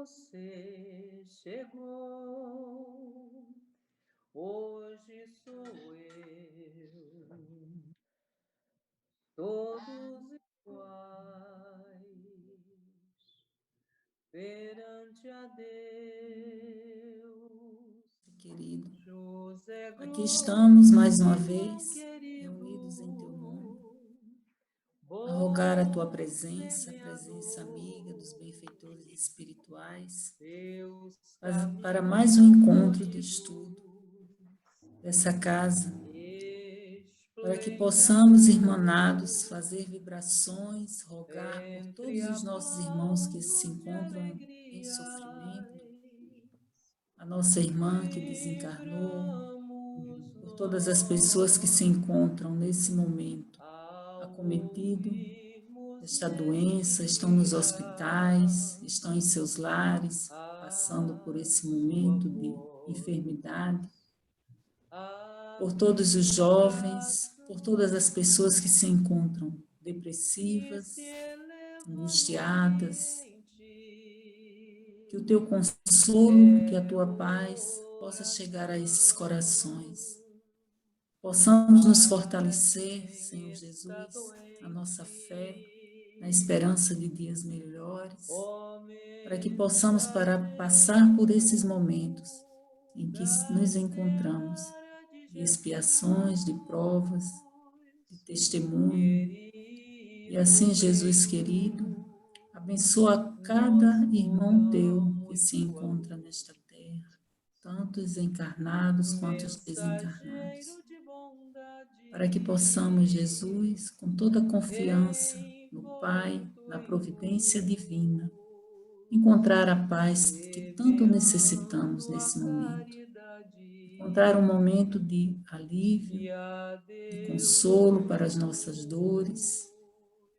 você chegou, hoje sou eu, todos iguais, perante a Deus. Querido, José aqui estamos mais uma vez, querido, reunidos em Teu nome, a rogar a Tua presença, a presença amiga dos benfeitores espirituais, para mais um encontro de estudo dessa casa, para que possamos, irmanados, fazer vibrações, rogar por todos os nossos irmãos que se encontram em sofrimento, a nossa irmã que desencarnou, por todas as pessoas que se encontram nesse momento acometido desta doença, estão nos hospitais, estão em seus lares, passando por esse momento de enfermidade, por todos os jovens, por todas as pessoas que se encontram depressivas, angustiadas, que o teu consolo, que a tua paz possa chegar a esses corações. Possamos nos fortalecer, Senhor Jesus, a nossa fé, na esperança de dias melhores, para que possamos passar por esses momentos em que nos encontramos, de expiações, de provas, de testemunho. E assim, Jesus querido, abençoa cada irmão teu que se encontra nesta terra, tanto os encarnados quanto os desencarnados, para que possamos, Jesus, com toda confiança no Pai, na providência divina, encontrar a paz que tanto necessitamos nesse momento. Encontrar um momento de alívio, de consolo para as nossas dores,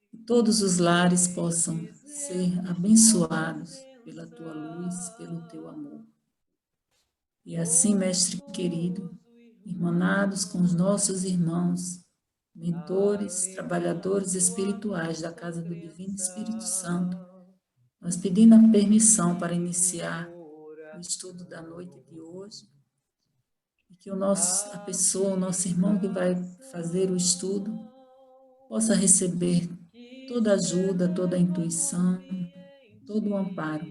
que todos os lares possam ser abençoados pela tua luz, pelo teu amor. E assim, Mestre querido, irmanados com os nossos irmãos, mentores, trabalhadores espirituais da Casa do Divino Espírito Santo, nós pedimos a permissão para iniciar o estudo da noite de hoje, e que a pessoa, o nosso irmão que vai fazer o estudo, possa receber toda a ajuda, toda a intuição, todo o amparo,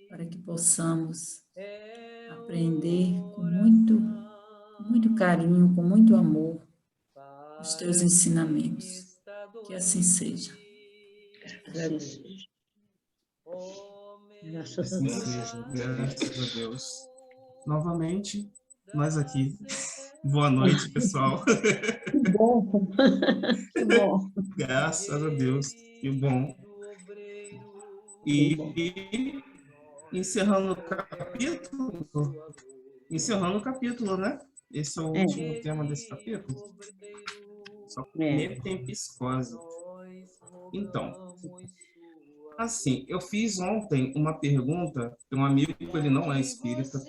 para que possamos aprender com muito carinho, com muito amor, os teus ensinamentos. Que assim seja. Assim seja, graças a Deus. Novamente, nós aqui. Boa noite, pessoal. Que bom. Que bom. Graças a Deus, que bom. E encerrando o capítulo, né? Esse é o último tema desse capítulo. Só primeiro tem psicose. Então, assim, eu fiz ontem uma pergunta para um amigo, ele não é espírita.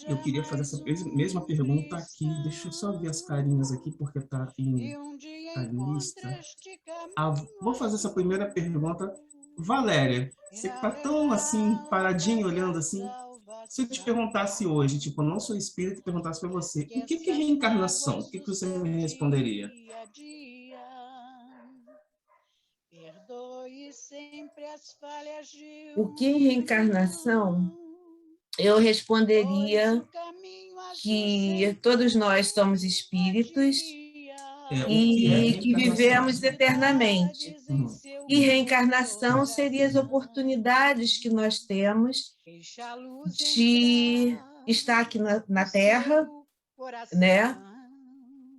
Eu queria fazer essa mesma pergunta aqui. Deixa eu só ver as carinhas aqui, porque está em lista. Vou fazer essa primeira pergunta. Valéria, você que está tão assim, paradinho, olhando assim, se eu te perguntasse hoje, tipo, eu não sou espírita, e perguntasse para você, o que é reencarnação? O que você me responderia? O que é reencarnação? Eu responderia que todos nós somos espíritos e que vivemos eternamente. E reencarnação seria as oportunidades que nós temos de estar aqui na Terra, né?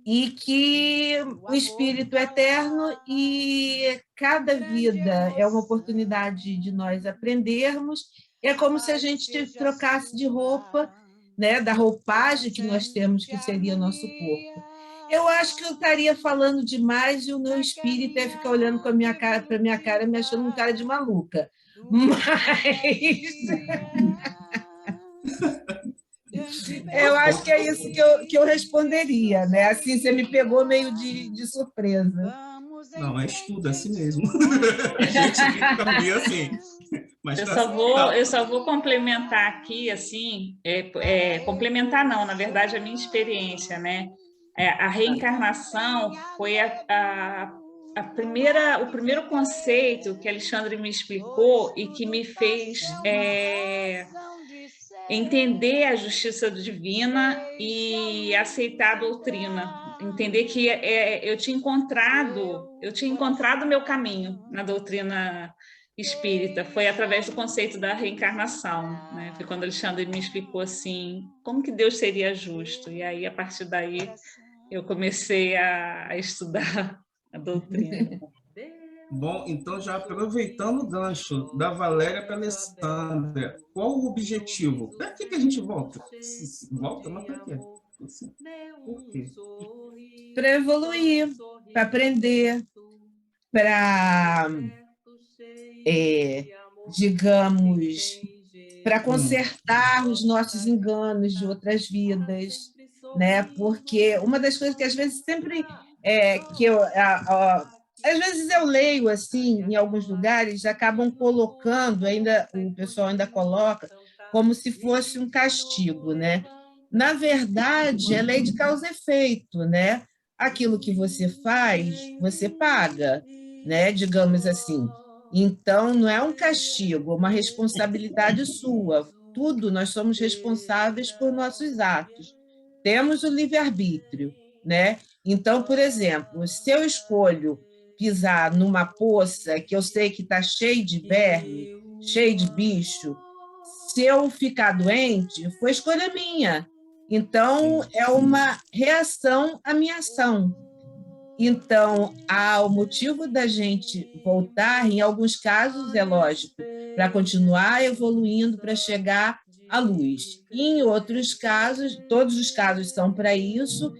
E que o espírito é eterno e cada vida é uma oportunidade de nós aprendermos. É como se a gente trocasse de roupa, né, da roupagem que nós temos, que seria o nosso corpo. Eu acho que eu estaria falando demais e o meu espírito ia ficar olhando para minha cara, me achando um cara de maluca. Mas eu acho que é isso que eu responderia, né? Assim, você me pegou meio de surpresa. Não, é estudo, é assim mesmo. A gente fica meio assim. Mas Eu só vou complementar aqui, assim, complementar não, na verdade, a minha experiência, né? A reencarnação foi a primeira, o primeiro conceito que Alexandre me explicou e que me fez entender a justiça divina e aceitar a doutrina, entender que eu tinha encontrado meu caminho na doutrina espírita, foi através do conceito da reencarnação, né? Foi quando Alexandre me explicou assim, como que Deus seria justo, e aí a partir daí eu comecei a estudar a doutrina. Bom, então já aproveitando o gancho da Valéria para a Alessandra, qual o objetivo? Para que a gente volta? Volta, mas para quê? Assim, por quê? Para evoluir, para aprender, para, digamos, para consertar os nossos enganos de outras vidas, né? Porque uma das coisas que às vezes sempre às vezes eu leio assim em alguns lugares acabam colocando ainda o pessoal ainda coloca como se fosse um castigo, né? Na verdade, é lei de causa e efeito, né? Aquilo que você faz, você paga, né? Digamos assim. Então, não é um castigo, é uma responsabilidade sua. Tudo nós somos responsáveis por nossos atos. Temos o livre-arbítrio, né? Então, por exemplo, se eu escolho pisar numa poça que eu sei que está cheio de verme, cheio de bicho, se eu ficar doente, foi escolha minha. Então, é uma reação à minha ação. Então, há o motivo da gente voltar, em alguns casos, é lógico, para continuar evoluindo, para chegar à luz. E em outros casos, todos os casos são para isso,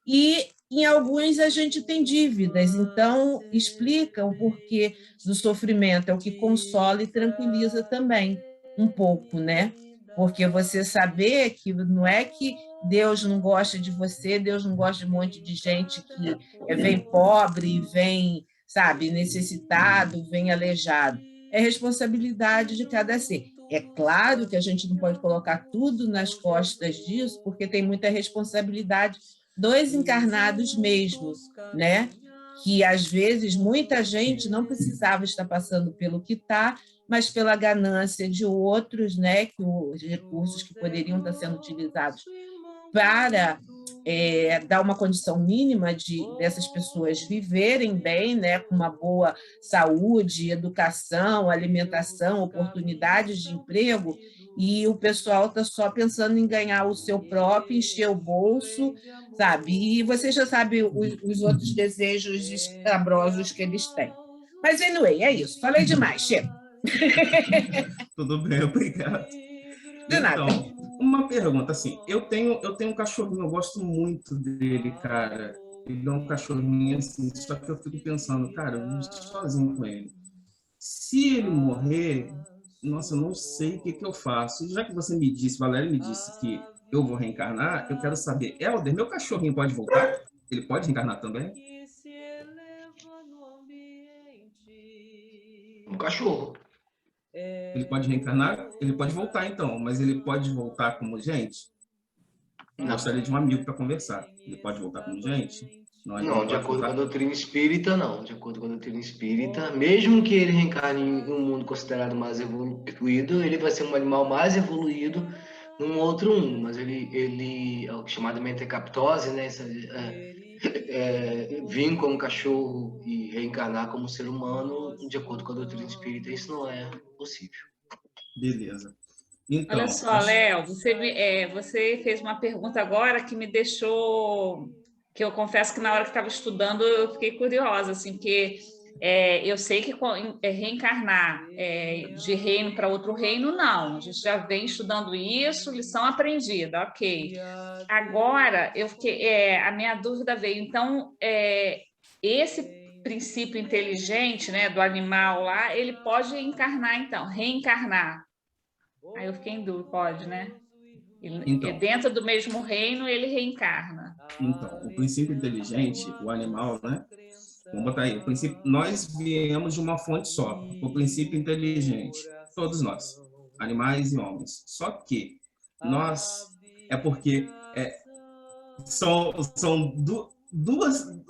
e em alguns a gente tem dívidas, então explica o porquê do sofrimento, é o que consola e tranquiliza também um pouco, né? Porque você saber que não é que Deus não gosta de você, Deus não gosta de um monte de gente que vem pobre, vem, sabe, necessitado, vem aleijado. É responsabilidade de cada ser. É claro que a gente não pode colocar tudo nas costas disso, porque tem muita responsabilidade dos encarnados mesmo, né? Que às vezes muita gente não precisava estar passando pelo que está, mas pela ganância de outros, né? Que os recursos que poderiam estar sendo utilizados para dar uma condição mínima dessas pessoas viverem bem, né, com uma boa saúde, educação, alimentação, oportunidades de emprego, e o pessoal está só pensando em ganhar o seu próprio, encher o bolso, sabe? E você já sabe os outros desejos escabrosos que eles têm. Mas, anyway, é isso. Falei demais, chega. Tudo bem, obrigado. De nada. Então, uma pergunta, assim, eu tenho um cachorrinho, eu gosto muito dele, cara. Ele é um cachorrinho, assim, só que eu fico pensando, cara, eu vivo sozinho com ele. Se ele morrer, nossa, eu não sei o que eu faço. Já que você me disse, Valéria me disse que eu vou reencarnar, eu quero saber, Helder, meu cachorrinho pode voltar? Ele pode reencarnar também? Um cachorro. Ele pode reencarnar? Ele pode voltar, então, mas ele pode voltar como gente? Eu gostaria de um amigo para conversar. Ele pode voltar como gente? Não, de acordo com a doutrina espírita, não. De acordo com a doutrina espírita, mesmo que ele reencarne em um mundo considerado mais evoluído, ele vai ser um animal mais evoluído num outro mundo. Mas ele é o chamado mentecaptose, né? Vir como cachorro e reencarnar como ser humano, de acordo com a doutrina espírita, isso não é possível. Beleza. Então, olha só, Léo, você fez uma pergunta agora que me deixou, que eu confesso que na hora que estava estudando eu fiquei curiosa, assim, porque eu sei que reencarnar de reino para outro reino, não. A gente já vem estudando isso, lição aprendida, ok. Agora, a minha dúvida veio, então, esse princípio inteligente, né, do animal lá, ele pode reencarnar. Aí eu fiquei em dúvida, pode, né? Então, Dentro do mesmo reino, ele reencarna. Então, o princípio inteligente, o animal, né? Vamos botar aí, nós viemos de uma fonte só, o princípio inteligente. todos nós, animais e homens. Só que nós, é porque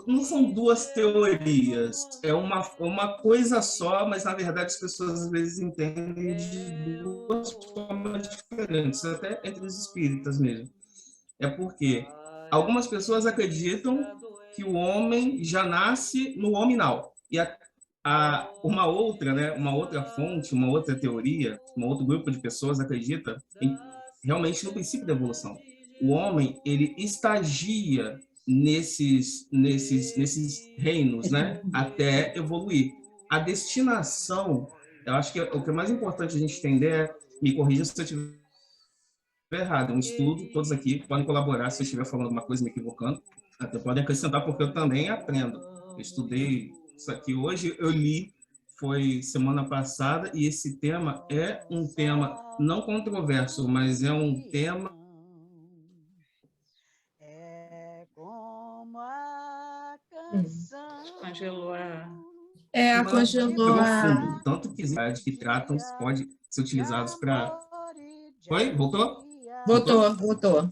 não são duas teorias, é uma coisa só, mas na verdade as pessoas às vezes entendem de duas formas diferentes, até entre os espíritas mesmo. É porque algumas pessoas acreditam que o homem já nasce no hominal, e uma outra fonte, uma outra teoria, um outro grupo de pessoas acredita realmente no princípio da evolução. O homem, ele estagia nesses reinos, né, até evoluir. A destinação, eu acho que o que é mais importante a gente entender é, me corrija se eu estiver errado, um estudo, todos aqui podem colaborar se eu estiver falando alguma coisa, me equivocando, até podem acrescentar, porque eu também aprendo. Eu estudei isso aqui hoje, eu li, foi semana passada, e esse tema é um tema não controverso, mas é um tema... É como a canção. Congelou a... Congelou a... profundo, tanto que tratam, pode ser utilizados para... Oi? Voltou? Voltou.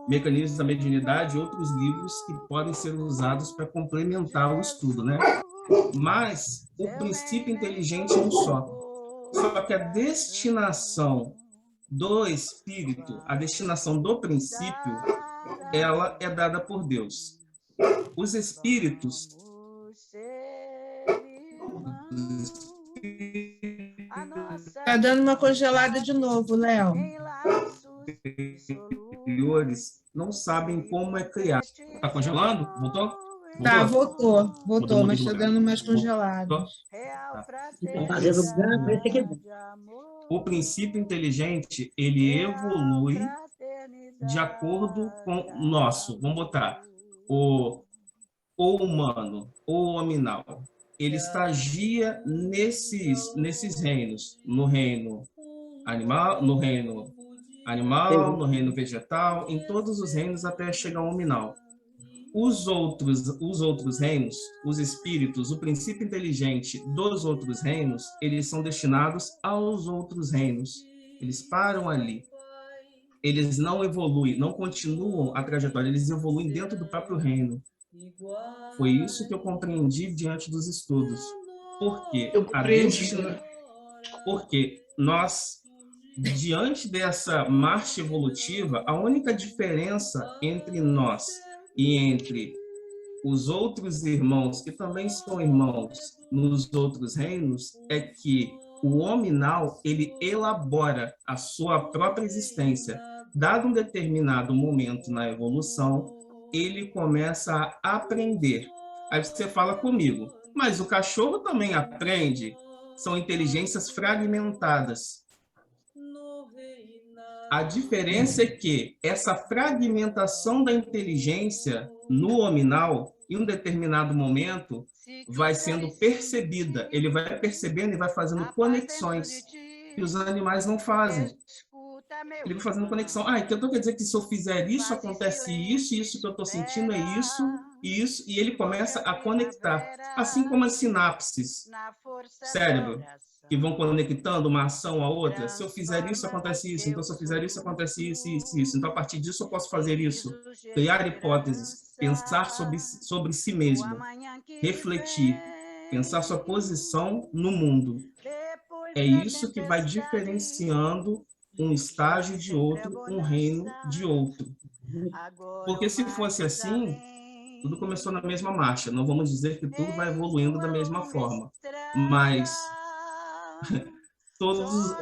Mecanismos da mediunidade e outros livros que podem ser usados para complementar o estudo, né? Mas o princípio inteligente é um só. Só que a destinação do espírito, a destinação do princípio, ela é dada por Deus. Os espíritos Tá dando uma congelada de novo, Léo. Superiores não sabem como é criar. Tá congelando? Voltou? Tá, voltou, mas tá dando umas congeladas. O princípio inteligente, ele evolui de acordo com o nosso. Vamos botar o humano, o hominal. Ele estagia nesses reinos, no reino animal, no reino vegetal, em todos os reinos até chegar ao hominal. Os outros reinos, os espíritos, o princípio inteligente dos outros reinos, eles são destinados aos outros reinos. Eles param ali. Eles não evoluem, não continuam a trajetória, eles evoluem dentro do próprio reino. Foi isso que eu compreendi diante dos estudos. Porque nós, diante dessa marcha evolutiva, a única diferença entre nós e entre os outros irmãos, que também são irmãos nos outros reinos, é que o hominal, ele elabora a sua própria existência. Dado um determinado momento na evolução, ele começa a aprender. Aí você fala comigo, mas o cachorro também aprende? São inteligências fragmentadas. A diferença é que essa fragmentação da inteligência no hominal, em um determinado momento, vai sendo percebida. Ele vai percebendo e vai fazendo conexões que os animais não fazem. Ele vai fazendo conexão. Então quer dizer que se eu fizer isso, acontece isso, e isso que eu estou sentindo é isso, e ele começa a conectar. Assim como as sinapses, cérebro, que vão conectando uma ação a outra. Se eu fizer isso, acontece isso. Então, se eu fizer isso, acontece isso, isso, isso. Então, a partir disso, eu posso fazer isso. Criar hipóteses, pensar sobre si mesmo, refletir, pensar sua posição no mundo. É isso que vai diferenciando um estágio de outro, um reino de outro. Porque se fosse assim, tudo começou na mesma marcha. Não vamos dizer que tudo vai evoluindo da mesma forma, mas todos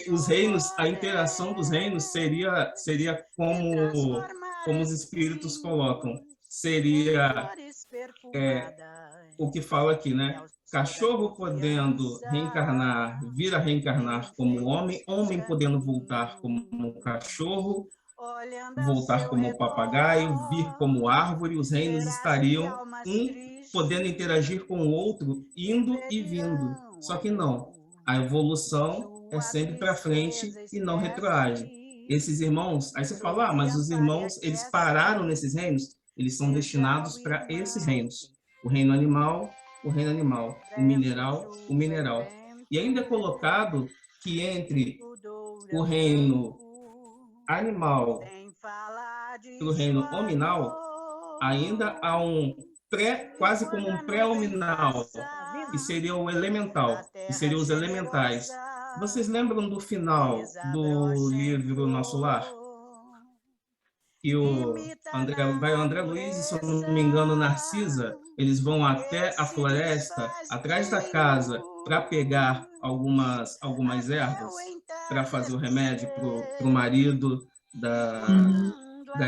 os reinos, a interação dos reinos seria como os espíritos colocam, seria o que fala aqui, né? Cachorro podendo reencarnar, vir a reencarnar como homem, homem podendo voltar como cachorro, voltar como papagaio, vir como árvore, os reinos estariam podendo interagir com o outro, indo e vindo. Só que não, a evolução é sempre para frente e não retroage. Esses irmãos, aí você fala, mas os irmãos, eles pararam nesses reinos? Eles são destinados para esses reinos. O reino animal, o mineral, o mineral. E ainda é colocado que entre o reino animal e o reino hominal, ainda há quase como um pré-hominal, que seria o elemental, que seriam os elementais. Vocês lembram do final do livro Nosso Lar? Que o André Luiz e, se eu não me engano, Narcisa, eles vão até a floresta, atrás da casa, para pegar algumas ervas, para fazer o remédio para o marido da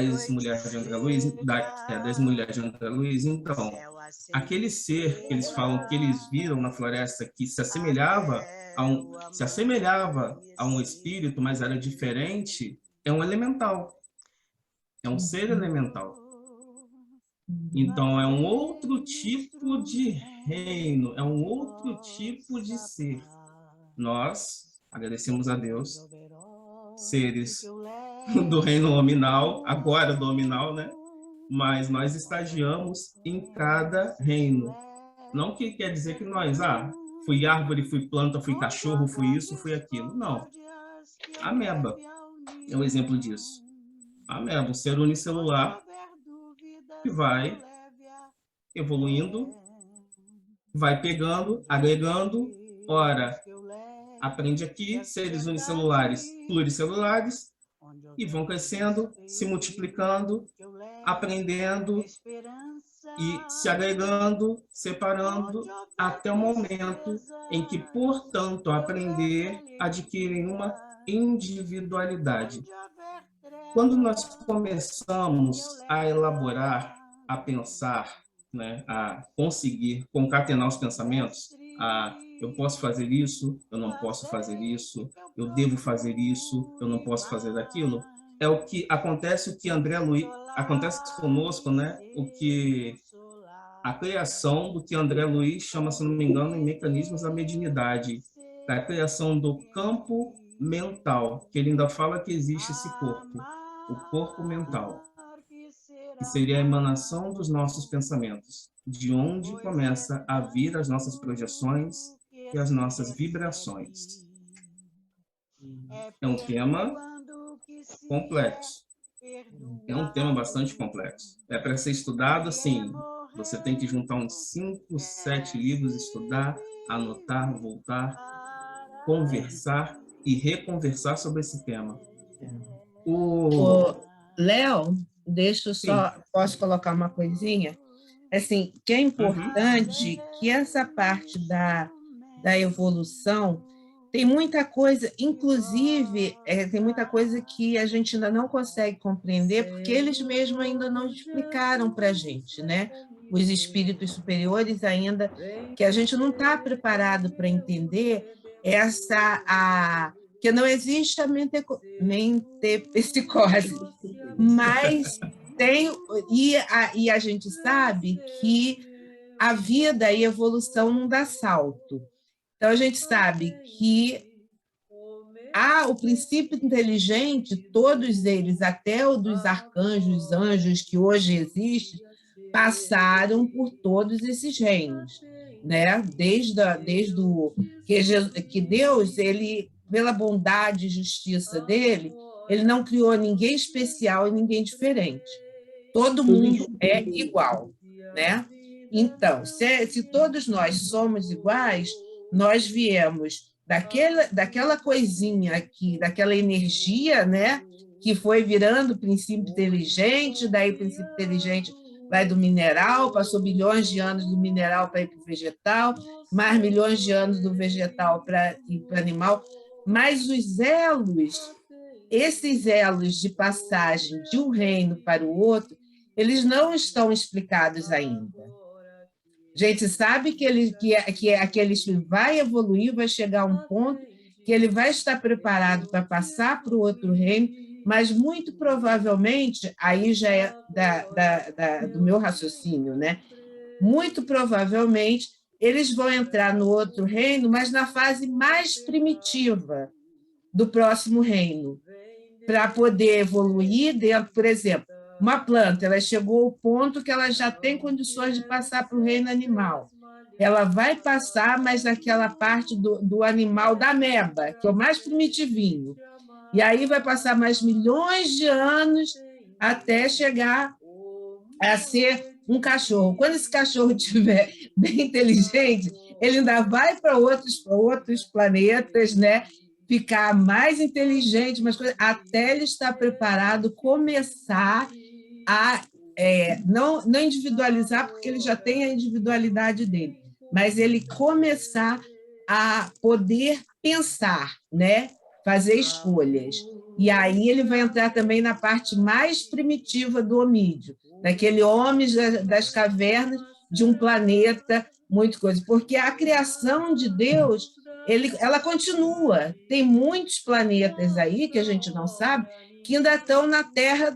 ex-mulher de André Luiz, da ex-mulher de André Luiz. Então, aquele ser que eles falam que eles viram na floresta, que se assemelhava a um espírito, mas era diferente, é um elemental. É um ser elemental. Então, é um outro tipo de reino, é um outro tipo de ser. Nós agradecemos a Deus, seres do reino nominal, agora do nominal, né? Mas nós estagiamos em cada reino. Não que quer dizer que nós, fui árvore, fui planta, fui cachorro, fui isso, fui aquilo. Não. A ameba é um exemplo disso. A ameba, um ser unicelular que vai evoluindo, vai pegando, agregando, ora, aprende aqui, seres unicelulares, pluricelulares, e vão crescendo, se multiplicando, aprendendo e se agregando, separando, até o momento em que, portanto, aprender adquire uma individualidade. Quando nós começamos a elaborar, a pensar, né, a conseguir concatenar os pensamentos, eu posso fazer isso, eu não posso fazer isso, eu devo fazer isso, eu não posso fazer aquilo, é o que acontece, acontece conosco, né, a criação do que André Luiz chama, se não me engano, em mecanismos da mediunidade, da criação do campo mental, que ele ainda fala que existe esse corpo, o corpo mental, que seria a emanação dos nossos pensamentos, de onde começa a vir as nossas projeções e as nossas vibrações. É um tema complexo. É um tema bastante complexo. É para ser estudado, assim, você tem que juntar uns 5, 7 livros, estudar, anotar, voltar, conversar e reconversar sobre esse tema. Léo, deixa eu só, posso colocar uma coisinha? Assim, que é importante que essa parte da evolução tem muita coisa, inclusive, tem muita coisa que a gente ainda não consegue compreender, porque eles mesmos ainda não explicaram para a gente, né? Os espíritos superiores ainda, que a gente não está preparado para entender que não existe a mentepsicose, mas tem, e a gente sabe que a vida e a evolução não dá salto. Então, a gente sabe que o princípio inteligente, todos eles, até o dos arcanjos, anjos, que hoje existem, passaram por todos esses reinos, né? Desde o que Deus, ele, pela bondade e justiça dele, ele não criou ninguém especial e ninguém diferente. Todo mundo é igual, né? Então, se todos nós somos iguais, nós viemos daquela coisinha aqui, daquela energia, né, que foi virando princípio inteligente, daí o princípio inteligente vai do mineral, passou bilhões de anos do mineral para ir para o vegetal, mais milhões de anos do vegetal para ir para o animal, mas os elos, esses elos de passagem de um reino para o outro, eles não estão explicados ainda. A gente sabe que aquele espírito vai evoluir, vai chegar a um ponto que ele vai estar preparado para passar para o outro reino, mas muito provavelmente, aí já é do meu raciocínio, né? Muito provavelmente eles vão entrar no outro reino, mas na fase mais primitiva do próximo reino, para poder evoluir dentro, por exemplo, uma planta, ela chegou ao ponto que ela já tem condições de passar para o reino animal. ela vai passar, mas naquela parte do animal da ameba, que é o mais primitivinho. E aí vai passar mais milhões de anos até chegar a ser um cachorro. Quando esse cachorro estiver bem inteligente, ele ainda vai para outros planetas, né? Ficar mais inteligente, até ele estar preparado, começar a não individualizar, porque ele já tem a individualidade dele, mas ele começar a poder pensar, né? Fazer escolhas. E aí ele vai entrar também na parte mais primitiva do homídeo, daquele homem das cavernas de um planeta, muito coisa. Porque a criação de Deus, ela continua. Tem muitos planetas aí, que a gente não sabe, que ainda estão na Terra,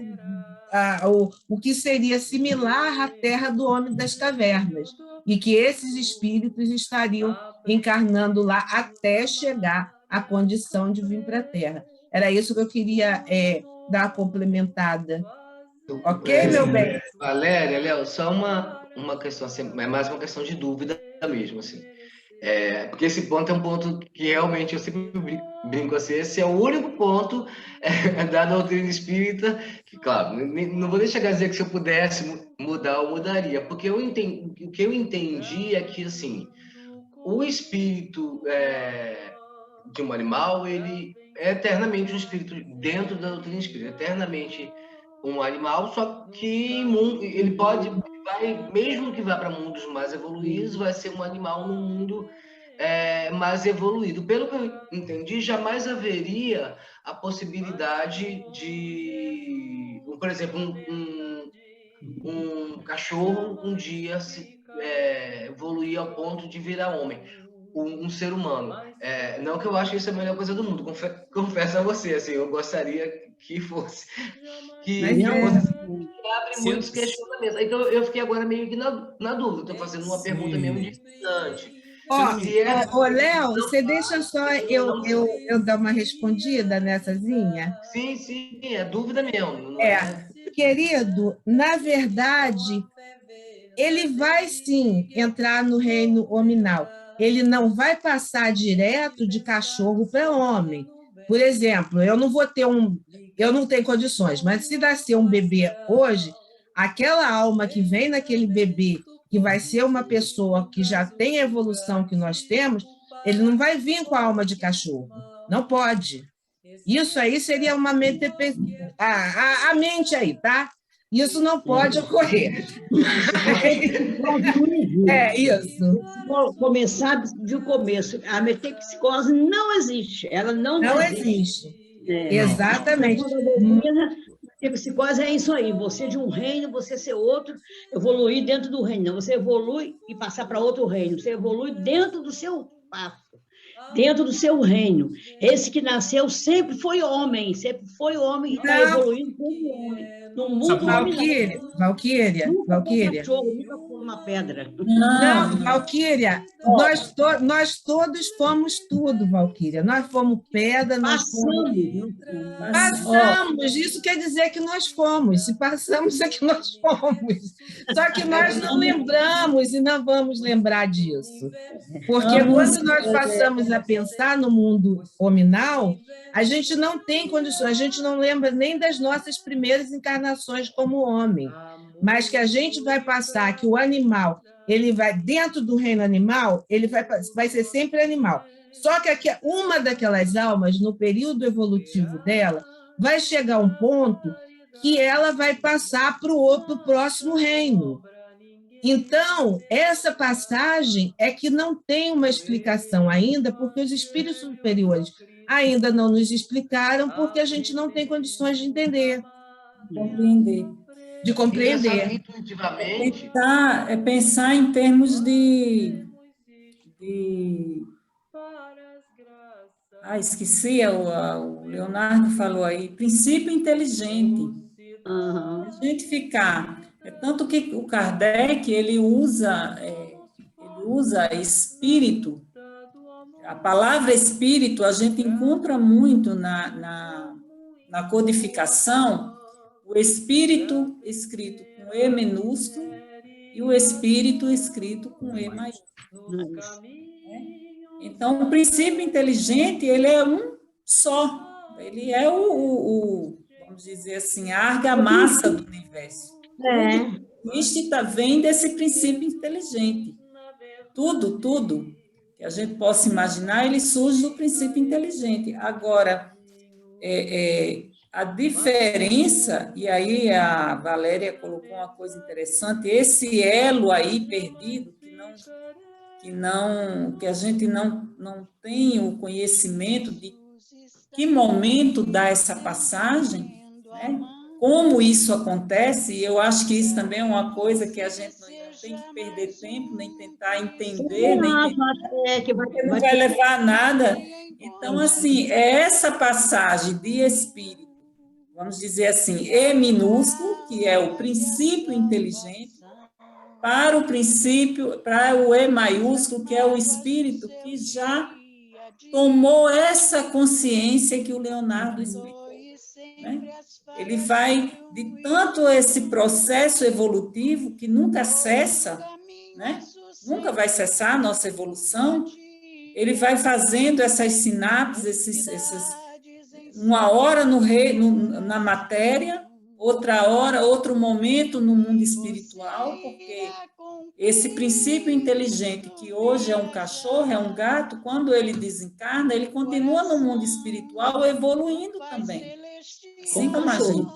o que seria similar à Terra do homem das cavernas, e que esses espíritos estariam encarnando lá até chegar à condição de vir para a Terra. Era isso que eu queria dar a complementada. Ok, meu bem? Valéria, Léo, só uma questão, assim, é mais uma questão de dúvida mesmo, assim. Porque esse ponto é um ponto que realmente eu sempre brinco assim, esse é o único ponto da doutrina espírita que, claro, não vou deixar de dizer que se eu pudesse mudar, eu mudaria, porque o que eu entendi é que, assim, o espírito de um animal, ele é eternamente um espírito dentro da doutrina espírita, eternamente um animal, só que ele mesmo que vá para mundos mais evoluídos, vai ser um animal num mundo mais evoluído. Pelo que eu entendi, jamais haveria a possibilidade de, por exemplo, um cachorro um dia evoluir ao ponto de virar homem. Um ser humano. Não que eu ache isso a melhor coisa do mundo, confesso a você, assim, eu gostaria que fosse. Abre muitos questionamentos. Então, eu fiquei agora meio que na dúvida, estou fazendo uma pergunta mesmo distante. Léo, você deixa só eu dar uma respondida nessazinha? Sim, é dúvida mesmo. Querido, na verdade, ele vai sim entrar no reino hominal. Ele não vai passar direto de cachorro para homem. Por exemplo, eu não tenho condições, mas se nascer um bebê hoje, aquela alma que vem naquele bebê, que vai ser uma pessoa que já tem a evolução que nós temos, ele não vai vir com a alma de cachorro. Não pode. Isso aí seria uma mente... A mente aí, tá? Isso não pode ocorrer. Isso. Começar do começo. A metempsicose não existe. Ela não existe. Exatamente. A psicose é isso aí, você de um reino, você ser outro, evoluir dentro do reino. Não, você evolui e passar para outro reino. Você evolui dentro do seu passo, dentro do seu reino. Esse que nasceu sempre foi homem e está evoluindo como homem. No mundo Valquíria. Nunca foi uma pedra. Não, Valquíria, nós todos fomos tudo, Valquíria. Nós fomos pedra, passamos. Isso quer dizer que nós fomos. Se passamos, é que nós fomos. Só que nós não lembramos e não vamos lembrar disso. Porque quando nós passamos a pensar no mundo hominal, a gente não tem condições, a gente não lembra nem das nossas primeiras encarnações como homem, mas que a gente vai passar, que o animal, ele vai, dentro do reino animal, ele vai ser sempre animal. Só que uma daquelas almas, no período evolutivo dela, vai chegar a um ponto que ela vai passar para o próximo reino. Então, essa passagem é que não tem uma explicação ainda, porque os espíritos superiores ainda não nos explicaram, porque a gente não tem condições de entender. De compreender. Pensar em termos de... esqueci, o Leonardo falou aí, princípio inteligente. A gente ficar... tanto que o Kardec, ele usa espírito. A palavra espírito, a gente encontra muito na codificação, o espírito escrito com E minúsculo e o espírito escrito com E maiúsculo. Então, o princípio inteligente, ele é um só. Ele é vamos dizer assim, a argamassa do universo. Tudo existe, vem desse princípio inteligente. Tudo que a gente possa imaginar, ele surge do princípio inteligente. Agora, a diferença, e aí a Valéria colocou uma coisa interessante, esse elo aí perdido, que a gente não tem o conhecimento de que momento dá essa passagem, né? Como isso acontece, e eu acho que isso também é uma coisa que a gente não tem que perder tempo, nem tentar entender, porque não vai levar a nada. Então, assim, é essa passagem de espírito, vamos dizer assim, E minúsculo, que é o princípio inteligente, para o E maiúsculo, que é o espírito que já tomou essa consciência que o Leonardo explicou, né? Ele vai de tanto esse processo evolutivo que nunca cessa, né? Nunca vai cessar a nossa evolução. Ele vai fazendo essas sinapses, uma hora na matéria, outra hora, outro momento no mundo espiritual, porque esse princípio inteligente, que hoje é um cachorro, é um gato, quando ele desencarna, ele continua no mundo espiritual evoluindo também. Assim como a gente.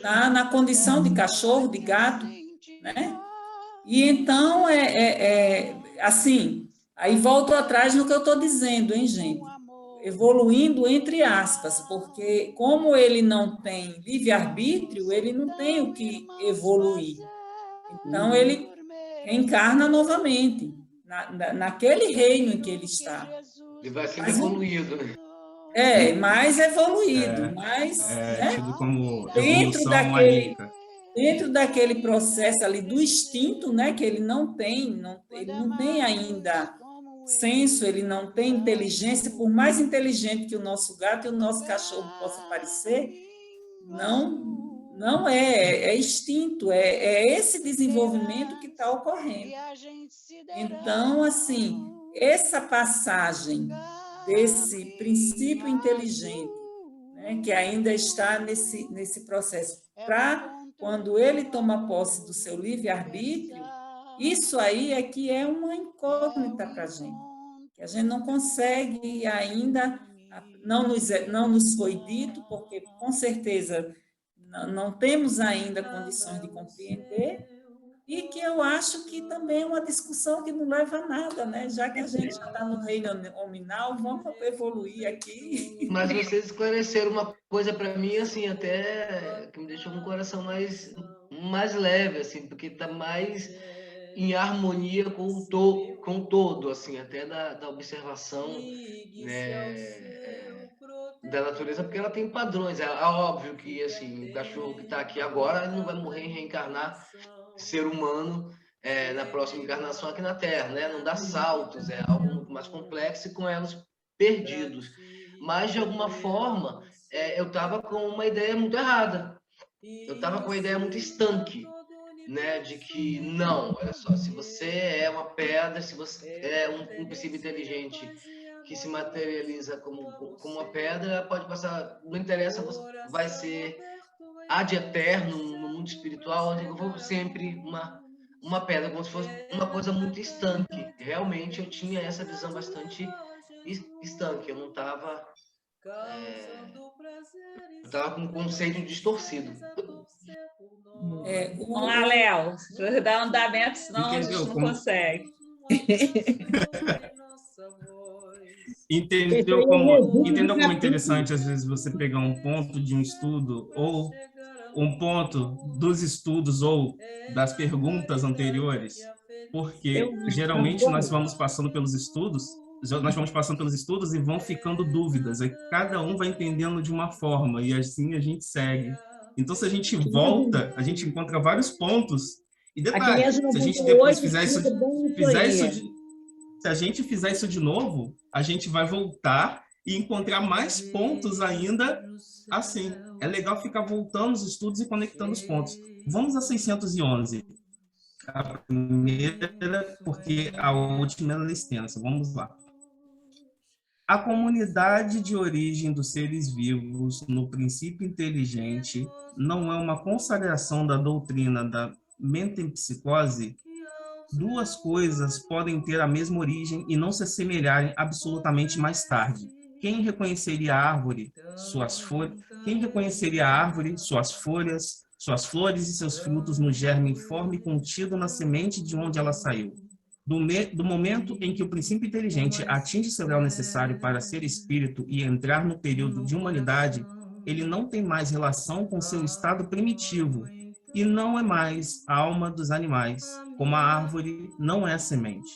Na condição de cachorro, de gato, né? E então, assim, aí volto atrás no que eu estou dizendo, hein, gente? Evoluindo entre aspas, porque como ele não tem livre-arbítrio, ele não tem o que evoluir. Então, ele reencarna novamente, naquele reino em que ele está. Ele vai ser evoluído, né? Mais evoluído, né? Tido como evolução anímica. Dentro daquele processo ali do instinto, né, que ele não tem ainda senso, ele não tem inteligência, por mais inteligente que o nosso gato e o nosso cachorro possam parecer, não é instinto, é esse desenvolvimento que está ocorrendo. Então, assim, essa passagem desse princípio inteligente, né, que ainda está nesse processo, para quando ele toma posse do seu livre-arbítrio, isso aí é que é uma incógnita para a gente, que a gente não consegue ainda, não nos foi dito, porque com certeza não temos ainda condições de compreender, e que eu acho que também é uma discussão que não leva a nada, né? Já que a gente já está no reino nominal, vamos evoluir aqui. Mas vocês esclareceram uma coisa para mim, assim, até que me deixou com o coração mais leve, assim, porque está mais em harmonia com o todo, assim, até da observação, né, da natureza, porque ela tem padrões. É óbvio que, assim, o cachorro que está aqui agora não vai morrer e reencarnar ser humano na próxima encarnação aqui na Terra, né? Não dá saltos, é algo muito mais complexo e com elos perdidos. Mas, de alguma forma, eu estava com uma ideia muito errada. Eu estava com uma ideia muito estanque, né? De que, não, olha só, se você é uma pedra, se você é um princípio inteligente que se materializa como uma pedra, pode passar, não interessa, vai ser ad eterno no mundo espiritual, onde eu vou sempre uma pedra, como se fosse uma coisa muito estanque. Realmente eu tinha essa visão bastante estanque, eu não estava com um conceito distorcido. Vamos lá, Léo, dar andamento, senão a gente não consegue. Entendeu como é interessante, às vezes, você pegar um ponto de um estudo ou um ponto dos estudos ou das perguntas anteriores? Porque, geralmente, nós vamos passando pelos estudos e vão ficando dúvidas. Aí cada um vai entendendo de uma forma e assim a gente segue. Então, se a gente volta, a gente encontra vários pontos. E detalhe, se a gente depois fizer isso se a gente fizer isso de novo, a gente vai voltar e encontrar mais pontos ainda assim. É legal ficar voltando os estudos e conectando os pontos. Vamos a 611. A primeira, porque a última é extensa. Vamos lá. A comunidade de origem dos seres vivos no princípio inteligente não é uma consagração da doutrina da metempsicose? Duas coisas podem ter a mesma origem e não se assemelharem absolutamente mais tarde. Quem reconheceria a árvore, suas folhas, suas flores e seus frutos no germe informe contido na semente de onde ela saiu? Do momento em que o princípio inteligente atinge seu grau necessário para ser espírito e entrar no período de humanidade, ele não tem mais relação com seu estado primitivo e não é mais a alma dos animais, como a árvore não é a semente.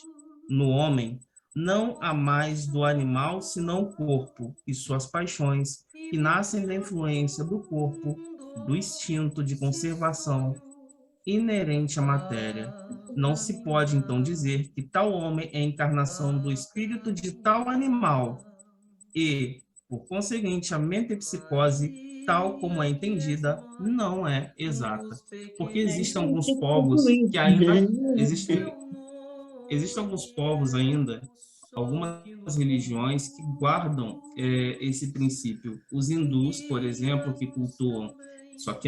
No homem, não há mais do animal senão o corpo e suas paixões, que nascem da influência do corpo, do instinto de conservação inerente à matéria. Não se pode, então, dizer que tal homem é a encarnação do espírito de tal animal e, por conseguinte, a metempsicose, tal como é entendida, não é exata. Porque existem alguns povos que ainda... Existem alguns povos ainda, algumas religiões que guardam esse princípio. Os hindus, por exemplo, que cultuam, só que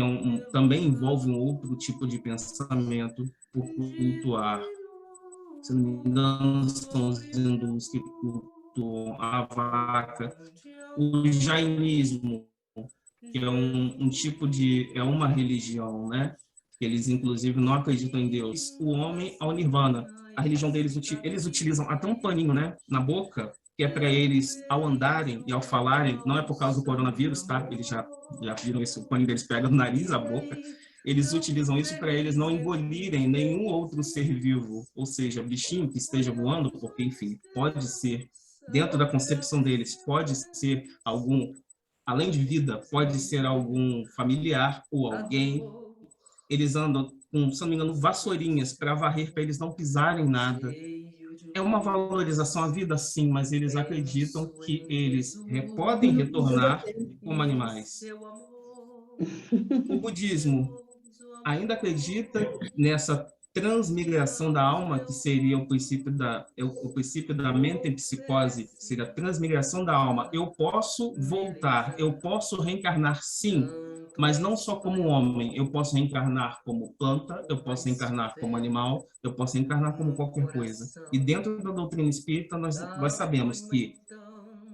também envolve um outro tipo de pensamento por cultuar. Se não me engano, são os hindus que cultuam a vaca. O jainismo, que é um tipo de... é uma religião, né? Eles, inclusive, não acreditam em Deus. O homem ao nirvana. A religião deles, eles utilizam até um paninho, né, na boca, que é para eles, ao andarem e ao falarem, não é por causa do coronavírus, tá? Eles já viram isso, o paninho deles pega no nariz, a boca. Eles utilizam isso para eles não engolirem nenhum outro ser vivo, ou seja, bichinho que esteja voando, porque, enfim, pode ser, dentro da concepção deles, pode ser algum, além de vida, pode ser algum familiar ou alguém. Eles andam com, se não me engano, vassourinhas para varrer, para eles não pisarem em nada. É uma valorização à vida, sim, mas eles acreditam que eles podem retornar como animais. O budismo ainda acredita nessa transmigração da alma, que seria o princípio da metempsicose, seria a transmigração da alma. Eu posso voltar, eu posso reencarnar, sim, mas não só como homem. Eu posso reencarnar como planta, eu posso reencarnar como animal, eu posso reencarnar como qualquer coisa. E dentro da doutrina espírita, nós sabemos que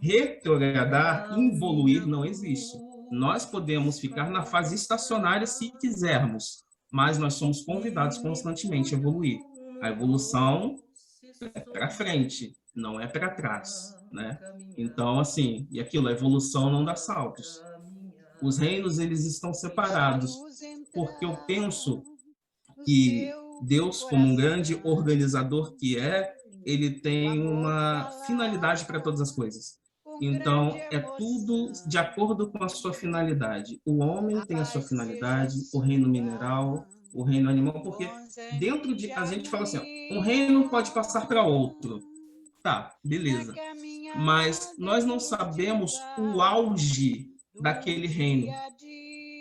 retrogradar, evoluir, não existe. Nós podemos ficar na fase estacionária se quisermos, mas nós somos convidados constantemente a evoluir. A evolução é para frente, não é para trás, né? Então, assim, e aquilo, a evolução não dá saltos. Os reinos, eles estão separados, porque eu penso que Deus, como um grande organizador que é, ele tem uma finalidade para todas as coisas. Então, é tudo de acordo com a sua finalidade. O homem tem a sua finalidade, o reino mineral, o reino animal, porque dentro de... A gente fala assim, ó, um reino pode passar para outro. Tá, beleza. Mas nós não sabemos o auge daquele reino.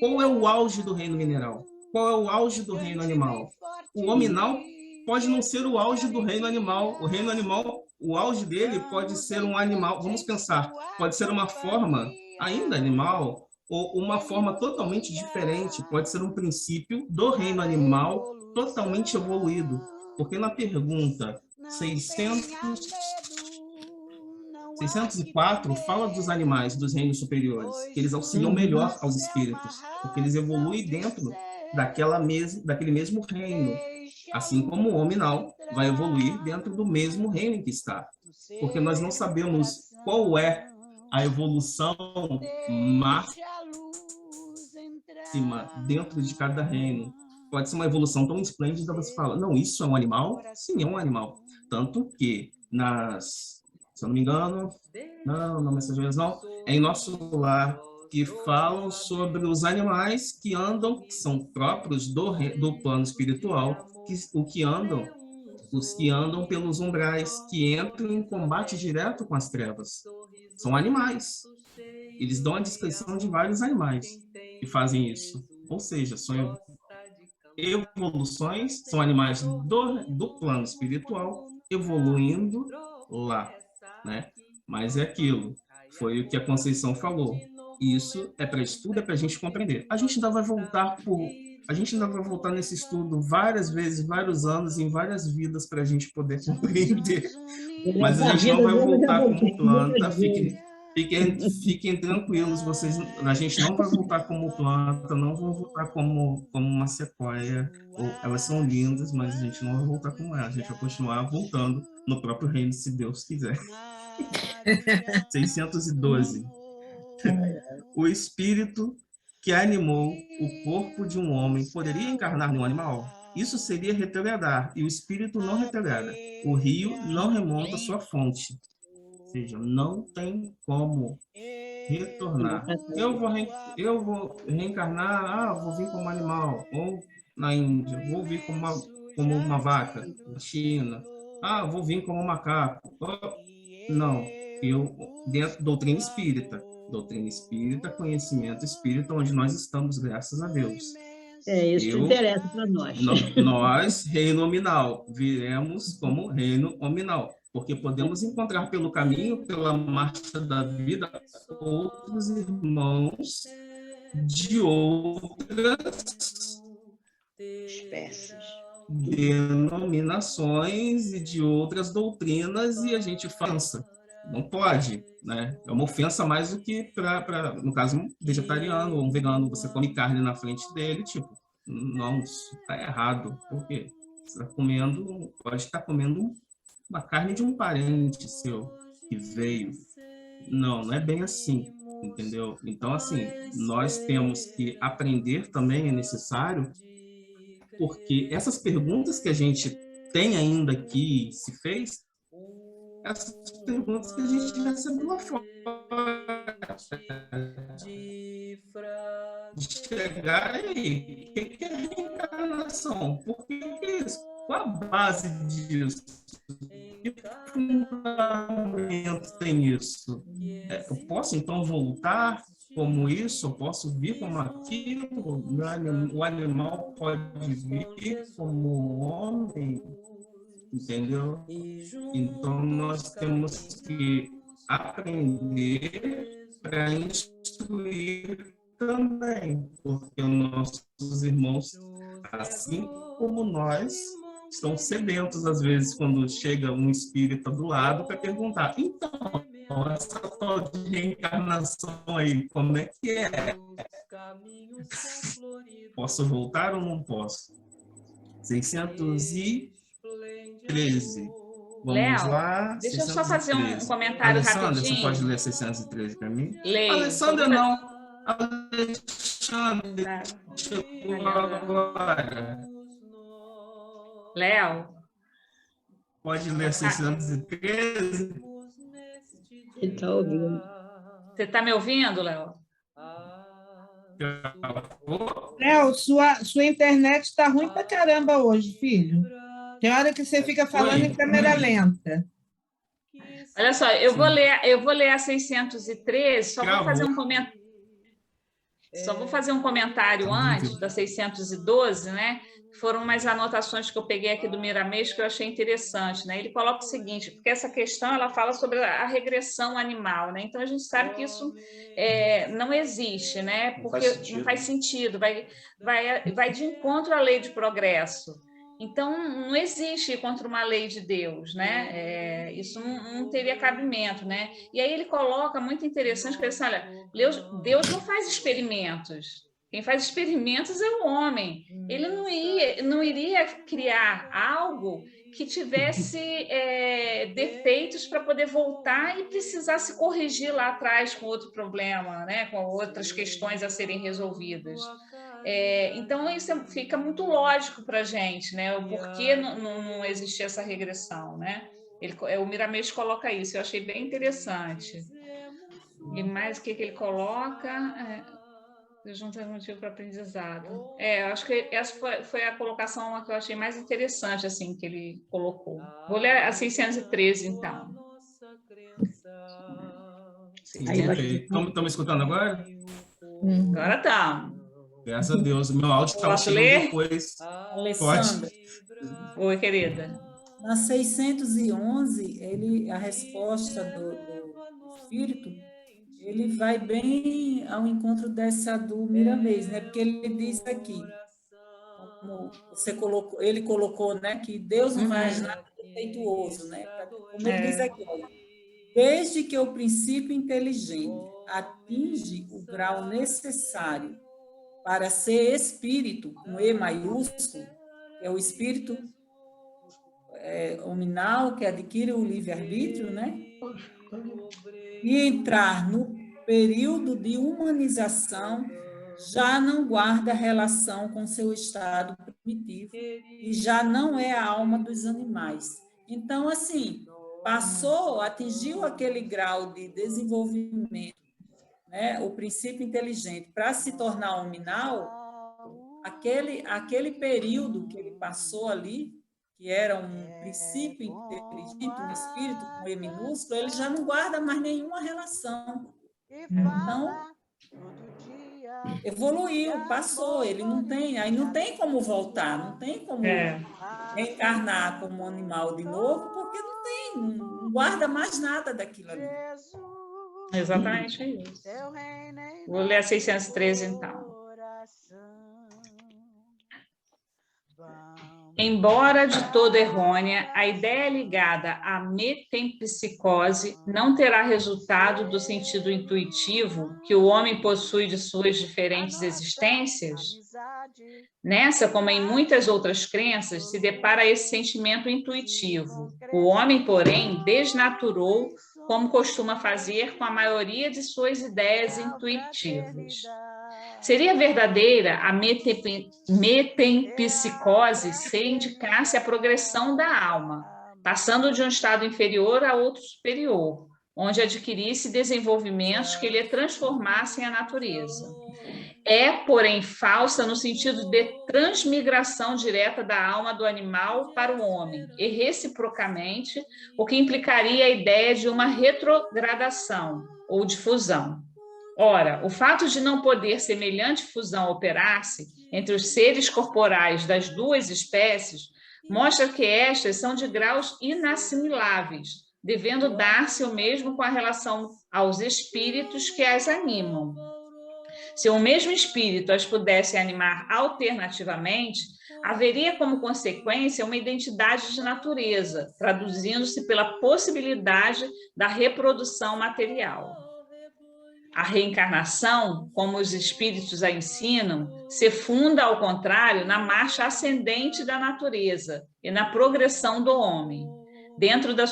Qual é o auge do reino mineral? Qual é o auge do reino animal? O hominal pode não ser o auge do reino animal. O reino animal, o auge dele pode ser um animal, vamos pensar, pode ser uma forma ainda animal ou uma forma totalmente diferente, pode ser um princípio do reino animal totalmente evoluído. Porque na pergunta 604 fala dos animais dos reinos superiores, que eles auxiliam melhor aos espíritos, porque eles evoluem dentro daquele mesmo reino, assim como o hominal vai evoluir dentro do mesmo reino em que está, porque nós não sabemos qual é a evolução máxima dentro de cada reino. Pode ser uma evolução tão esplêndida, você fala, não, isso é um animal? Sim, é um animal. Tanto que se eu não me engano, não, mensageiros não, é em Nosso Lar, que falam sobre os animais que andam, que são próprios do plano espiritual, os que andam pelos umbrais, que entram em combate direto com as trevas. São animais. Eles dão a descrição de vários animais que fazem isso. Ou seja, evoluções, são animais do plano espiritual evoluindo lá, né? Mas é aquilo, foi o que a Conceição falou. Isso é para estudo, é para a gente compreender. A gente ainda vai voltar nesse estudo várias vezes, vários anos, em várias vidas, para a gente poder compreender. Mas a gente não vai voltar como planta, fiquem tranquilos, a gente não vai voltar como planta, não vão voltar como uma sequoia. Elas são lindas, mas a gente não vai voltar como ela, a gente vai continuar voltando no próprio reino, se Deus quiser. 612. O espírito que animou o corpo de um homem poderia encarnar num animal? Isso seria retrogradar, e o espírito não retrograda. O rio não remonta sua fonte. Ou seja, não tem como retornar. Eu vou reencarnar, vou vir como animal, ou na Índia, vou vir como uma vaca, na China, vou vir como um macaco. Não, dentro da doutrina espírita, conhecimento espírita, onde nós estamos, graças a Deus. Isso que interessa para nós. Nós, reino nominal, viremos como reino nominal, porque podemos encontrar pelo caminho, pela marcha da vida, outros irmãos de outras espécies, denominações e de outras doutrinas, e a gente faça. Não pode, né? É uma ofensa mais do que no caso, um vegetariano ou um vegano, você come carne na frente dele, tipo, não, isso está errado. Por quê? Você pode estar comendo uma carne de um parente seu que veio. Não é bem assim, entendeu? Então, assim, nós temos que aprender também, é necessário, porque essas perguntas que a gente tem ainda aqui, se fez, essas perguntas que a gente recebeu lá fora. De chegar aí, o que é reencarnação? Por que é isso? Qual a base disso? Que fundamento tem isso? Eu posso, então, voltar como isso? Eu posso vir como aquilo? O animal pode vir como homem? Entendeu? Então, nós temos que aprender para instruir também, porque nossos irmãos, assim como nós, estão sedentos, às vezes, quando chega um espírita do lado para perguntar, então, essa tal de reencarnação aí, como é que é? Posso voltar ou não posso? 613. Vamos Léo, lá. Deixa 613. eu só fazer um comentário Alessandra, rapidinho. você pode ler 613 para mim? Leio. Alessandra, não. Alexandre, chegou agora. Léo. Pode ler 613? Ele está ouvindo. Você está me ouvindo, Léo? Léo, sua internet está ruim pra caramba hoje, filho. Tem hora que você fica falando em câmera lenta. Olha só, eu vou ler a 613, só vou fazer um comentário. Só vou fazer um comentário antes da 612, né? Foram umas anotações que eu peguei aqui do Miramês que eu achei interessante, né? Ele coloca o seguinte, porque essa questão ela fala sobre a regressão animal, né? Então a gente sabe que isso não existe, né? Porque não faz sentido, vai de encontro à lei de progresso. Então, não existe contra uma lei de Deus, né? Isso não teria cabimento, né? E aí ele coloca, muito interessante, que ele diz, olha, Deus não faz experimentos. Quem faz experimentos é o homem. Ele não iria criar algo que tivesse defeitos para poder voltar e precisar se corrigir lá atrás com outro problema, né? Com outras questões a serem resolvidas. Então, isso fica muito lógico para a gente, né? O porquê não existia essa regressão, né? O Miramês coloca isso, eu achei bem interessante. E mais o que ele coloca? Junta motivo para aprendizado. Eu acho que essa foi a colocação que eu achei mais interessante, assim, que ele colocou. Vou ler a 613, então. Estão me escutando agora? Agora estamos. Graças a Deus. O meu áudio estava Posso chegando ler? depois. Alessandra, Oi, querida. na 611, a resposta do Espírito, ele vai bem ao encontro dessa do Miramês, né? Porque ele diz aqui, como ele colocou, né, que Deus não faz nada defeituoso, né? Como ele diz aqui, olha, desde que o princípio inteligente atinge o grau necessário para ser espírito, com E maiúsculo, que é o espírito hominal, que adquire o livre-arbítrio, né? E entrar no período de humanização, já não guarda relação com seu estado primitivo e já não é a alma dos animais. Então, assim, atingiu aquele grau de desenvolvimento, né? O princípio inteligente, para se tornar hominal, aquele período que ele passou ali, que era um princípio inteligente, um espírito com E minúsculo, ele já não guarda mais nenhuma relação. Então, evoluiu, passou, ele não tem, aí não tem como voltar, não tem como reencarnar como animal de novo, porque não guarda mais nada daquilo ali. Exatamente isso. Vou ler a 613, então. Embora de todo errônea, a ideia ligada à metempsicose não terá resultado do sentido intuitivo que o homem possui de suas diferentes existências. Nessa, como em muitas outras crenças, se depara esse sentimento intuitivo. O homem, porém, desnaturou, como costuma fazer com a maioria de suas ideias intuitivas. Seria verdadeira a metempsicose se indicasse a progressão da alma, passando de um estado inferior a outro superior, onde adquirisse desenvolvimentos que lhe transformassem a natureza. É, porém, falsa no sentido de transmigração direta da alma do animal para o homem, e reciprocamente, o que implicaria a ideia de uma retrogradação ou difusão. Ora, o fato de não poder semelhante fusão operar-se entre os seres corporais das duas espécies mostra que estas são de graus inassimiláveis, devendo dar-se o mesmo com a relação aos espíritos que as animam. Se o mesmo espírito as pudesse animar alternativamente, haveria como consequência uma identidade de natureza, traduzindo-se pela possibilidade da reprodução material. A reencarnação, como os espíritos a ensinam, se funda, ao contrário, na marcha ascendente da natureza e na progressão do homem, dentro da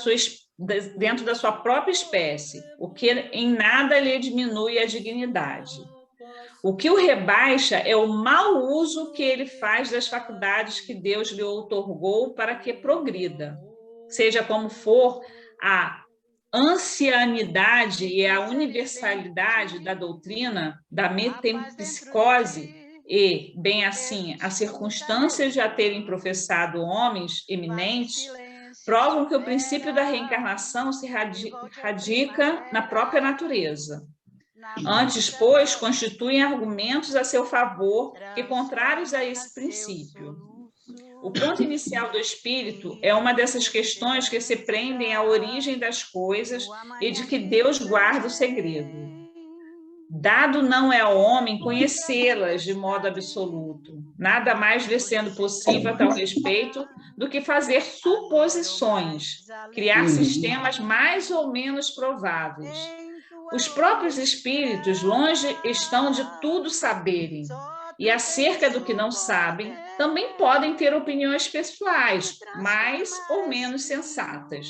sua própria espécie, o que em nada lhe diminui a dignidade. O que o rebaixa é o mau uso que ele faz das faculdades que Deus lhe outorgou para que progrida. Seja como for, a ancianidade e a universalidade da doutrina da metempsicose e, bem assim, as circunstâncias de a terem professado homens eminentes provam que o princípio da reencarnação se radica na própria natureza. Antes, pois, constituem argumentos a seu favor que contrários a esse princípio. O ponto inicial do espírito é uma dessas questões que se prendem à origem das coisas e de que Deus guarda o segredo. Dado não é ao homem conhecê-las de modo absoluto, nada mais lhe sendo possível a tal respeito do que fazer suposições, criar sistemas mais ou menos prováveis. Os próprios espíritos longe estão de tudo saberem, e acerca do que não sabem, também podem ter opiniões pessoais, mais ou menos sensatas.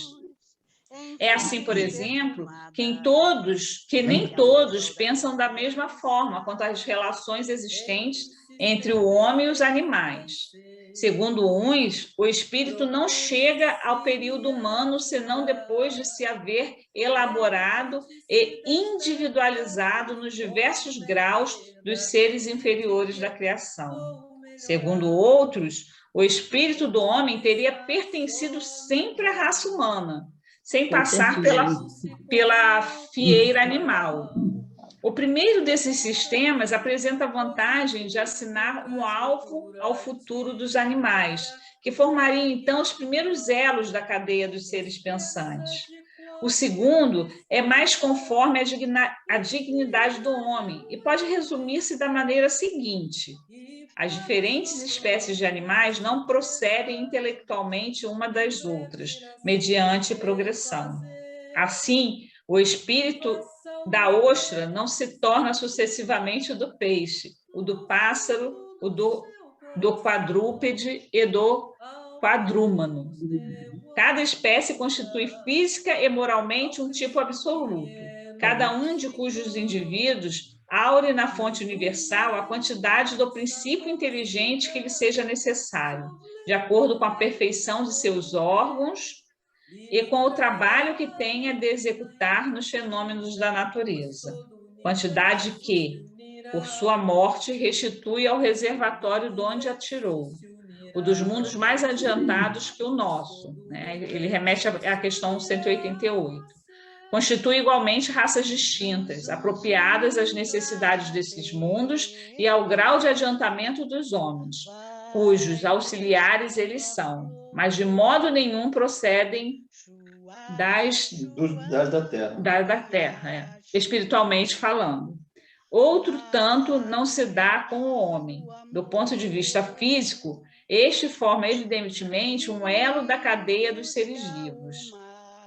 É assim, por exemplo, que nem todos pensam da mesma forma quanto às relações existentes entre o homem e os animais. Segundo uns, o espírito não chega ao período humano senão depois de se haver elaborado e individualizado nos diversos graus dos seres inferiores da criação. Segundo outros, o espírito do homem teria pertencido sempre à raça humana, sem passar pela fieira animal. O primeiro desses sistemas apresenta a vantagem de assinar um alvo ao futuro dos animais, que formariam, então, os primeiros elos da cadeia dos seres pensantes. O segundo é mais conforme a dignidade do homem e pode resumir-se da maneira seguinte: as diferentes espécies de animais não procedem intelectualmente uma das outras, mediante progressão. Assim, o espírito da ostra não se torna sucessivamente o do peixe, o do pássaro, o do quadrúpede e do quadrúmano. Cada espécie constitui física e moralmente um tipo absoluto, cada um de cujos indivíduos aure na fonte universal a quantidade do princípio inteligente que lhe seja necessário, de acordo com a perfeição de seus órgãos e com o trabalho que tenha de executar nos fenômenos da natureza. Quantidade que, por sua morte, restitui ao reservatório de onde a tirou, o dos mundos mais adiantados que o nosso, né? Ele remete à questão 188. Constitui igualmente raças distintas, apropriadas às necessidades desses mundos e ao grau de adiantamento dos homens, cujos auxiliares eles são, mas de modo nenhum procedem das da terra, espiritualmente falando. Outro tanto não se dá com o homem. Do ponto de vista físico, este forma evidentemente um elo da cadeia dos seres vivos.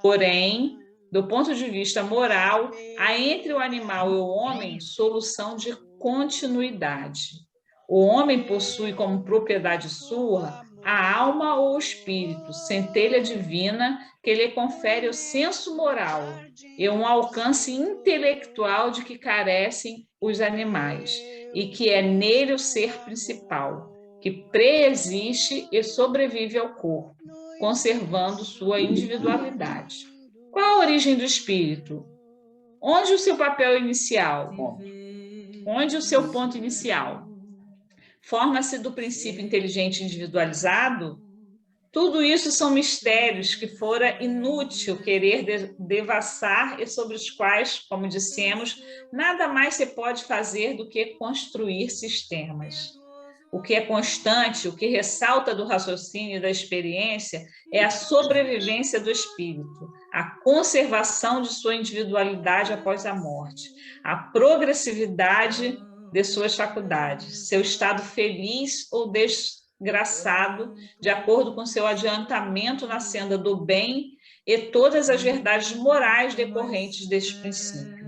Porém, do ponto de vista moral, há entre o animal e o homem solução de continuidade. O homem possui como propriedade sua a alma ou o espírito, centelha divina que lhe confere o senso moral e um alcance intelectual de que carecem os animais, e que é nele o ser principal, que preexiste e sobrevive ao corpo, conservando sua individualidade. Qual a origem do espírito? Onde o seu papel inicial? Onde o seu ponto inicial? Forma-se do princípio inteligente individualizado? Tudo isso são mistérios que fora inútil querer devassar e sobre os quais, como dissemos, nada mais se pode fazer do que construir sistemas. O que é constante, o que ressalta do raciocínio e da experiência é a sobrevivência do espírito, a conservação de sua individualidade após a morte, a progressividade de suas faculdades, seu estado feliz ou desgraçado, de acordo com seu adiantamento na senda do bem e todas as verdades morais decorrentes deste princípio.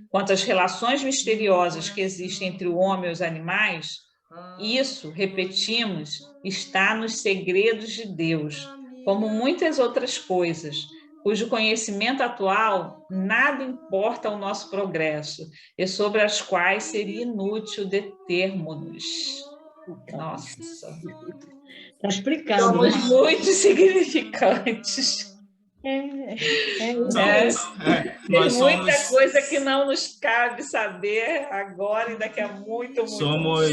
Quanto às relações misteriosas que existem entre o homem e os animais, isso, repetimos, está nos segredos de Deus, como muitas outras coisas, cujo conhecimento atual nada importa ao nosso progresso e sobre as quais seria inútil determos-nos. Nossa. Está explicado. Somos muito significantes. Tem muita coisa que não nos cabe saber agora e daqui a muito Somos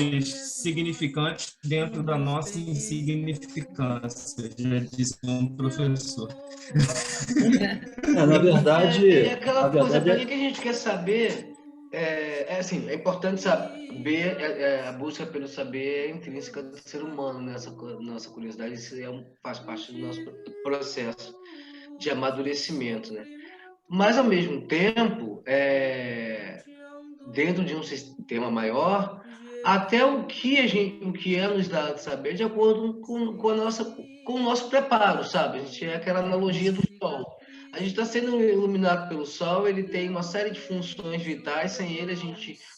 significantes dentro da nossa insignificância, já disse um professor. Na verdade... É aquela coisa, por que a gente quer saber? Assim, é importante saber, a busca pelo saber é intrínseca do ser humano, nessa nossa curiosidade, isso faz parte do nosso processo de amadurecimento, né? Mas, ao mesmo tempo, dentro de um sistema maior, até o que é nos dado saber de acordo com o nosso preparo, sabe? A gente é aquela analogia do sol. A gente está sendo iluminado pelo sol, ele tem uma série de funções vitais, sem ele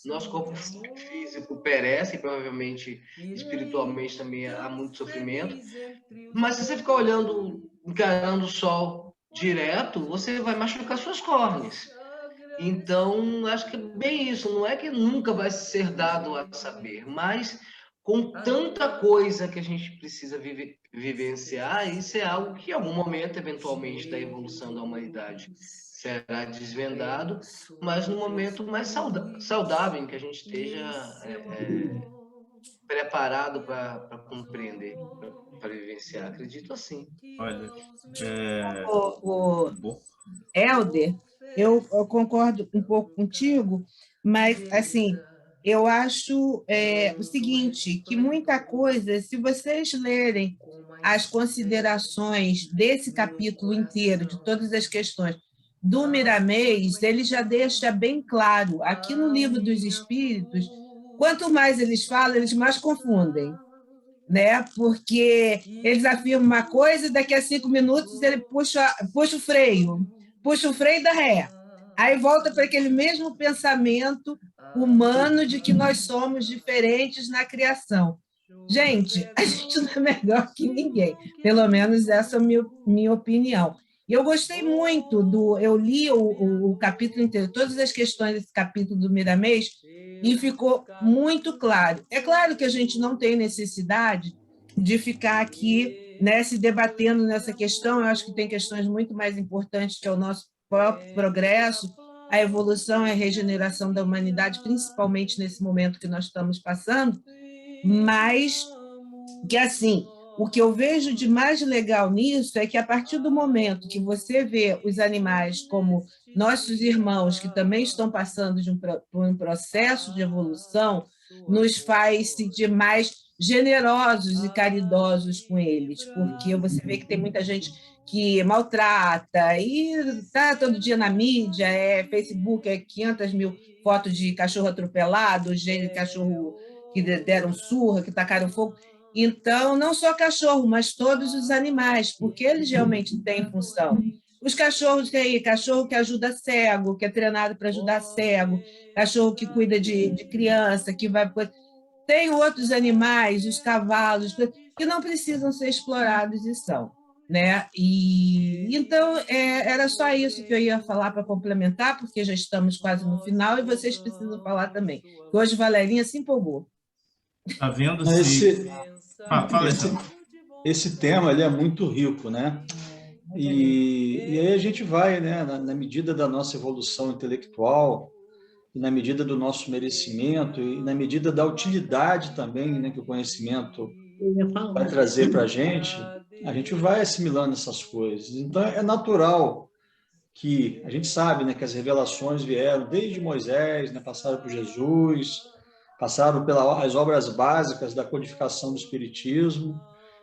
nosso corpo físico perece, e provavelmente espiritualmente também há muito sofrimento. Mas se você ficar encarando o sol direto, você vai machucar suas córneas. Então, acho que é bem isso, não é que nunca vai ser dado a saber, mas com tanta coisa que a gente precisa vivenciar, isso é algo que em algum momento, eventualmente, da evolução da humanidade será desvendado, mas no momento mais saudável, em que a gente esteja preparado para compreender, para vivenciar. Acredito assim. Olha, O Helder, eu concordo um pouco contigo, mas, assim, eu acho o seguinte, que muita coisa, se vocês lerem as considerações desse capítulo inteiro, de todas as questões do Miramês, ele já deixa bem claro, aqui no Livro dos Espíritos, quanto mais eles falam, eles mais confundem, né? Porque eles afirmam uma coisa e daqui a 5 minutos ele puxa o freio da ré. Aí volta para aquele mesmo pensamento humano de que nós somos diferentes na criação. Gente, a gente não é melhor que ninguém, pelo menos essa é a minha opinião. E eu gostei muito eu li o capítulo inteiro, todas as questões desse capítulo do Miramês, e ficou muito claro. É claro que a gente não tem necessidade de ficar aqui, né, se debatendo nessa questão. Eu acho que tem questões muito mais importantes, que é o nosso próprio progresso, a evolução e a regeneração da humanidade, principalmente nesse momento que nós estamos passando, mas que, assim, o que eu vejo de mais legal nisso é que, a partir do momento que você vê os animais como nossos irmãos, que também estão passando por um processo de evolução, nos faz sentir mais generosos e caridosos com eles, porque você vê que tem muita gente que maltrata e está todo dia na mídia, Facebook, 500 mil fotos de cachorro atropelado, de cachorro que deram surra, que tacaram fogo. Então, não só cachorro, mas todos os animais, porque eles realmente têm função. Os cachorros aí, cachorro que ajuda cego, que é treinado para ajudar cego, cachorro que cuida de criança, que vai... Tem outros animais, os cavalos, que não precisam ser explorados e são, né? E então era só isso que eu ia falar para complementar, porque já estamos quase no final e vocês precisam falar também. Hoje Valerinha se empolgou. Tá vendo? Esse tema ele é muito rico, né? E aí a gente vai, né, na medida da nossa evolução intelectual, e na medida do nosso merecimento, e na medida da utilidade também, né, que o conhecimento vai trazer para a gente vai assimilando essas coisas. Então, é natural que a gente sabe, né, que as revelações vieram desde Moisés, né, passaram por Jesus, passaram pelas obras básicas da codificação do Espiritismo.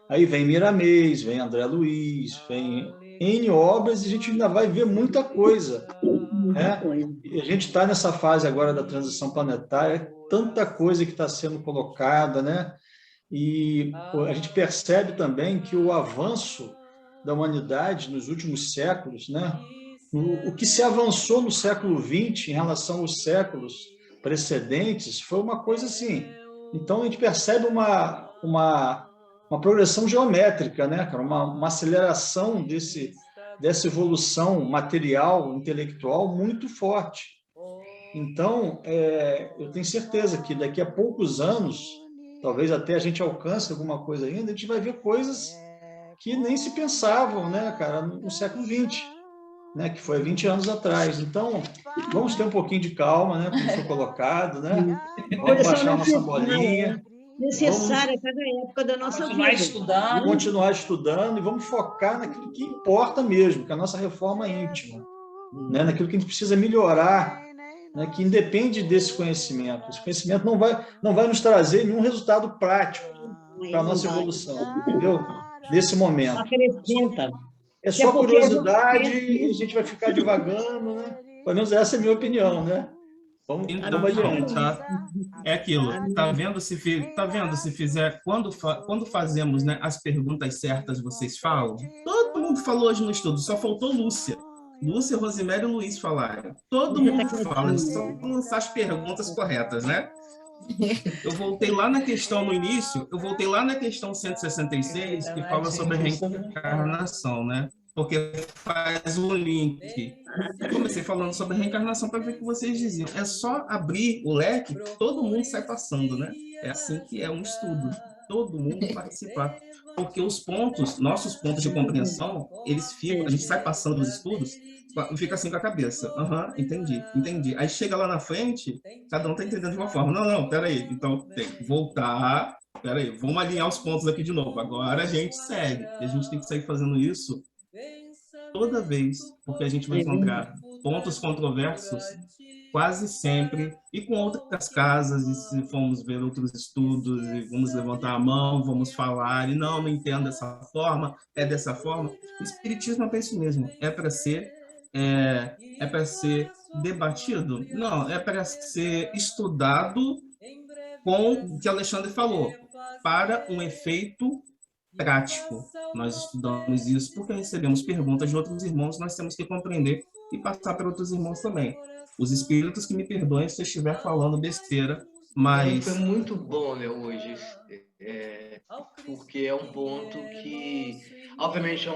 Aí vem Miramês, vem André Luiz, vem N obras, e a gente ainda vai ver muita coisa, né? E a gente está nessa fase agora da transição planetária, tanta coisa que está sendo colocada, né? E a gente percebe também que o avanço da humanidade nos últimos séculos, né? O que se avançou no século XX em relação aos séculos precedentes foi uma coisa assim. Então, a gente percebe uma progressão geométrica, né, cara? Uma aceleração dessa evolução material, intelectual muito forte. Então, eu tenho certeza que daqui a poucos anos, talvez até a gente alcance alguma coisa ainda, a gente vai ver coisas que nem se pensavam, né, cara, no século XX, né, que foi 20 anos atrás. Então, vamos ter um pouquinho de calma, né, como foi colocado, né? Vamos baixar a nossa bolinha. Necessária a cada época da nossa vida. Continuar estudando e vamos focar naquilo que importa mesmo, que é a nossa reforma íntima, né? Naquilo que a gente precisa melhorar, né? Que independe desse conhecimento. Esse conhecimento não vai nos trazer nenhum resultado prático para a nossa evolução, entendeu? Nesse momento. Acrescenta. É só curiosidade e a gente vai ficar divagando, né? Pelo menos essa é a minha opinião, né? Vamos adiante. É aquilo. Tá vendo se fizer quando fazemos, né, as perguntas certas, vocês falam? Todo mundo falou hoje no estudo, só faltou Lúcia. Lúcia, Rosimério e Luiz falaram. Todo mundo fala, só lançar as perguntas corretas, né? Eu voltei lá na questão no início, eu voltei lá na questão 166, que fala sobre a reencarnação, né? Porque faz um link. Eu comecei falando sobre a reencarnação para ver o que vocês diziam. É só abrir o leque, todo mundo sai passando, né? É assim que é um estudo. todo mundo participar. Porque os pontos, nossos pontos de compreensão, eles ficam, a gente sai passando os estudos, fica assim com a cabeça. Entendi. Aí chega lá na frente, cada um está entendendo de uma forma. Não, peraí. Então, tem que voltar. Peraí, vamos alinhar os pontos aqui de novo. Agora a gente segue. E a gente tem que sair fazendo isso toda vez, porque a gente vai encontrar pontos controversos quase sempre, e com outras casas, e se formos ver outros estudos, e vamos levantar a mão, vamos falar, e não entendo dessa forma, é dessa forma. O Espiritismo é para isso mesmo, é para ser debatido? Não, é para ser estudado com o que Alexandre falou, para um efeito prático. Nós estudamos isso porque recebemos perguntas de outros irmãos, nós temos que compreender e passar para outros irmãos também. Os espíritos que me perdoem se eu estiver falando besteira, mas... Foi muito bom, né, hoje, porque é um ponto que, obviamente, é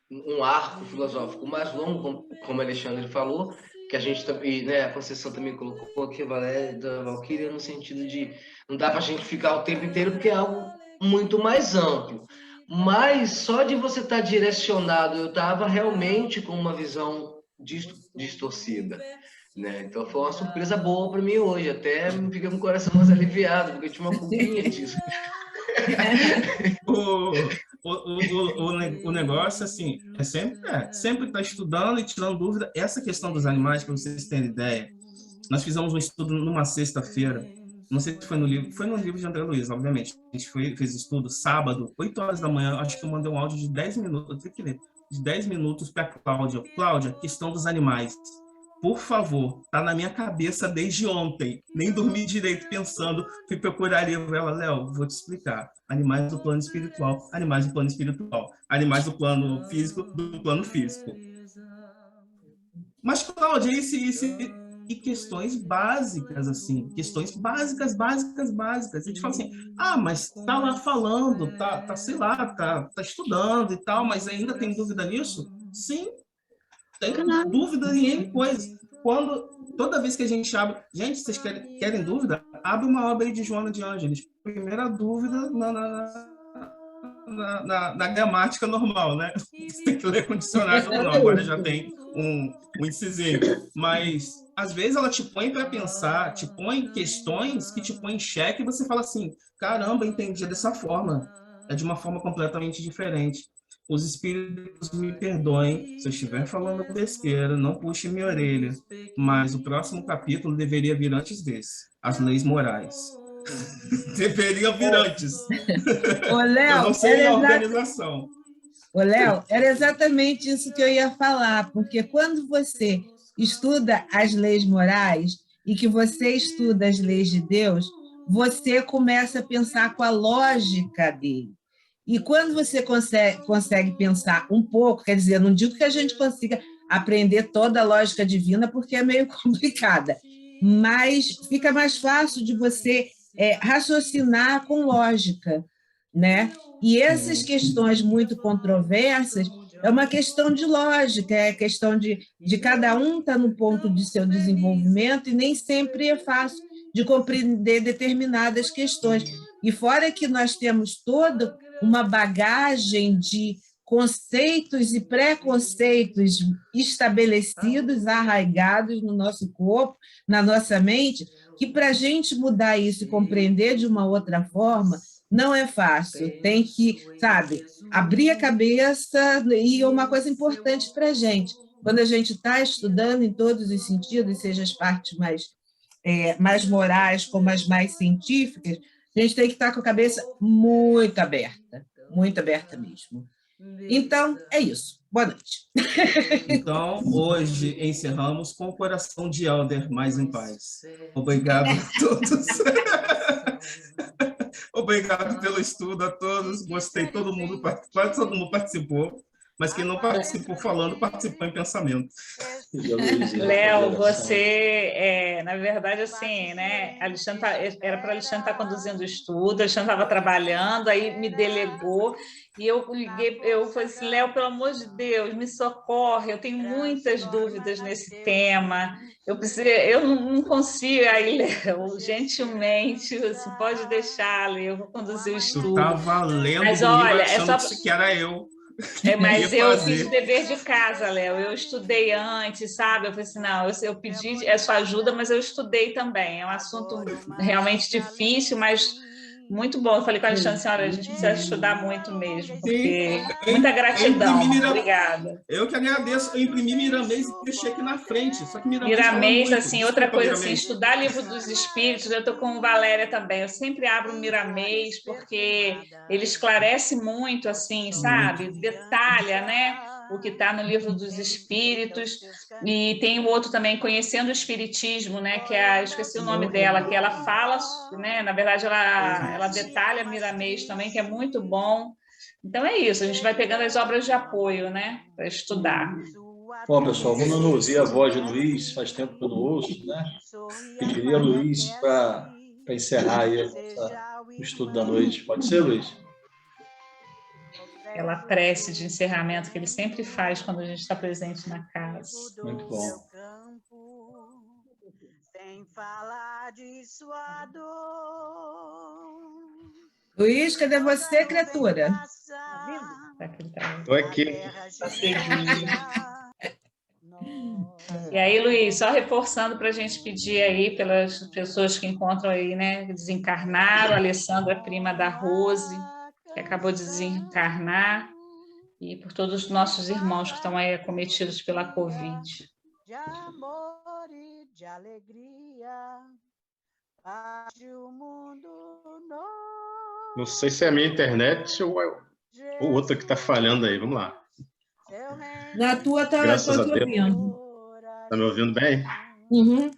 um arco filosófico mais longo, como o Alexandre falou, que a gente também, né, a Conceição também colocou aqui, a Valéria da Valquíria, no sentido de não dá para a gente ficar o tempo inteiro, porque é algo muito mais amplo. Mas só de você estar direcionado, eu estava realmente com uma visão distorcida, né? Então foi uma surpresa boa para mim hoje, até fiquei com o coração mais aliviado, porque eu tinha uma culpinha disso. O negócio, assim, sempre estar estudando e tirando dúvida. Essa questão dos animais, para vocês terem ideia, nós fizemos um estudo numa sexta-feira, não sei se foi no livro de André Luiz, obviamente. A gente fez estudo sábado, 8 horas da manhã, acho que eu mandei um áudio de 10 minutos, eu tenho que ler, de 10 minutos para a Cláudia. Cláudia, questão dos animais. Por favor, tá na minha cabeça desde ontem. Nem dormi direito pensando, fui procurar livro. Ela, Léo, vou te explicar. Animais do plano espiritual, animais do plano espiritual, animais do plano físico, do plano físico. Mas, Cláudia, e questões básicas, assim, questões básicas. A gente fala assim, mas tá lá falando, sei lá, tá estudando e tal, mas ainda tem dúvida nisso? Sim, tem dúvida em N coisas. Toda vez que a gente abre... Gente, vocês querem dúvida? Abre uma obra aí de Joana de Ângeles. Primeira dúvida na gramática normal, né? Você tem que ler com dicionário normal, agora já tem um incisinho. Mas, às vezes, ela te põe para pensar, te põe questões que te põem em xeque e você fala assim, caramba, entendi dessa forma. É de uma forma completamente diferente. Os espíritos me perdoem se eu estiver falando besteira, não puxe minha orelha, mas o próximo capítulo deveria vir antes desse, as leis morais. Deveria vir antes. Ô, Léo, eu não sei a organização. Ô, Léo, era exatamente isso que eu ia falar, porque quando você estuda as leis morais e que você estuda as leis de Deus, você começa a pensar com a lógica dele. E quando você consegue pensar um pouco, quer dizer, não digo que a gente consiga aprender toda a lógica divina, porque é meio complicada, mas fica mais fácil de você raciocinar com lógica, né? E essas questões muito controversas é uma questão de lógica, é questão de cada um estar no ponto de seu desenvolvimento e nem sempre é fácil de compreender determinadas questões. E fora que nós temos toda uma bagagem de conceitos e preconceitos estabelecidos, arraigados no nosso corpo, na nossa mente, que para a gente mudar isso e compreender de uma outra forma, não é fácil. Tem que, abrir a cabeça, e é uma coisa importante para a gente. Quando a gente está estudando em todos os sentidos, seja as partes mais morais como as mais científicas, a gente tem que estar com a cabeça muito aberta mesmo. Então, é isso. Boa noite. Então, hoje encerramos com o coração de Helder mais em paz. Obrigado a todos. Obrigado pelo estudo a todos. Gostei, quase todo mundo participou. Mas quem não participou falando, participou em pensamento. Léo, você Na verdade, assim, né? Era para Alexandre estar conduzindo o estudo, Alexandre estava trabalhando, aí me delegou, e eu liguei, eu falei assim, Léo, pelo amor de Deus, me socorre, eu tenho muitas dúvidas nesse tema, eu não consigo, aí, Léo, gentilmente, você pode deixar, Léo, eu vou conduzir o Tu estudo. tava lendo Mas do livro olha, achando que era eu. Mas ia eu fazer. fiz o dever de casa, Léo. Eu estudei antes, sabe? Eu falei assim, não, eu pedi a sua ajuda, mas eu estudei também. É um assunto realmente difícil, mas muito bom. Eu falei com a Alexandre, assim, olha, a gente precisa estudar muito mesmo, porque muita gratidão. Obrigada. Eu que agradeço. Eu imprimi Miramês e deixei aqui na frente. Só que Miramês, fala muito. assim, Desculpa, outra coisa, Miramês. assim, estudar livro dos espíritos, eu estou com Valéria também. Eu sempre abro o Miramês, porque ele esclarece muito, assim, sabe? Detalha, né? O que está no livro dos espíritos. E tem o outro também, Conhecendo o Espiritismo, né? Que é eu esqueci o nome dela, que ela fala, né? Na verdade, ela detalha Miramês também, que é muito bom. Então é isso, a gente vai pegando as obras de apoio, né? Para estudar. Bom, pessoal, vamos não ouvir a voz de Luiz, faz tempo que eu não ouço, né? Pediria a Luiz para encerrar aí o estudo da noite. Pode ser, Luiz? Aquela prece de encerramento que ele sempre faz quando a gente está presente na casa. Muito bom. Sem falar de sua dor. Luiz, cadê você, criatura? Estou aqui. E aí, Luiz, só reforçando para a gente pedir aí pelas pessoas que encontram aí, né, que desencarnaram, a Alessandra, prima da Rose, que acabou de desencarnar, e por todos os nossos irmãos que estão aí acometidos pela Covid. De amor e de alegria, o mundo novo. Não sei se é a minha internet ou outra que está falhando aí. Vamos lá. Na tua tá, Graças a te Deus. ouvindo. Está me ouvindo bem? Uhum.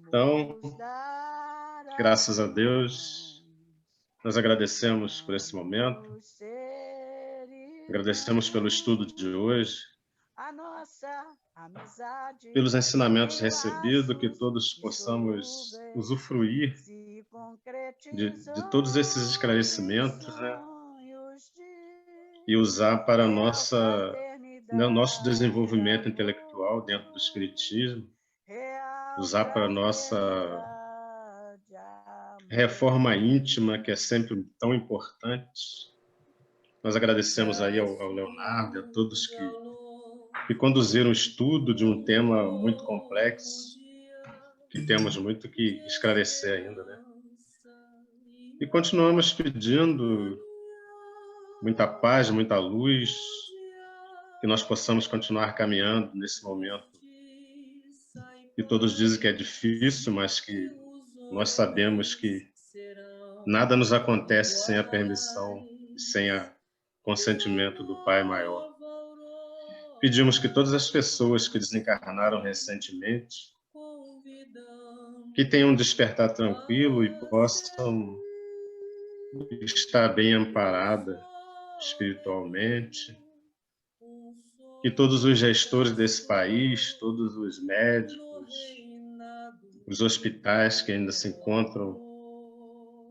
Então, graças a Deus, nós agradecemos por esse momento, agradecemos pelo estudo de hoje, pelos ensinamentos recebidos, que todos possamos usufruir de todos esses esclarecimentos, né? E usar para nosso desenvolvimento intelectual dentro do Espiritismo, usar para a nossa reforma íntima, que é sempre tão importante. Nós agradecemos aí ao Leonardo e a todos que conduziram o estudo de um tema muito complexo, que temos muito que esclarecer ainda, né? E continuamos pedindo muita paz, muita luz, que nós possamos continuar caminhando nesse momento. E todos dizem que é difícil, mas que nós sabemos que nada nos acontece sem a permissão, sem o consentimento do Pai Maior. Pedimos que todas as pessoas que desencarnaram recentemente, que tenham um despertar tranquilo e possam estar bem amparada espiritualmente, que todos os gestores desse país, todos os médicos, os hospitais que ainda se encontram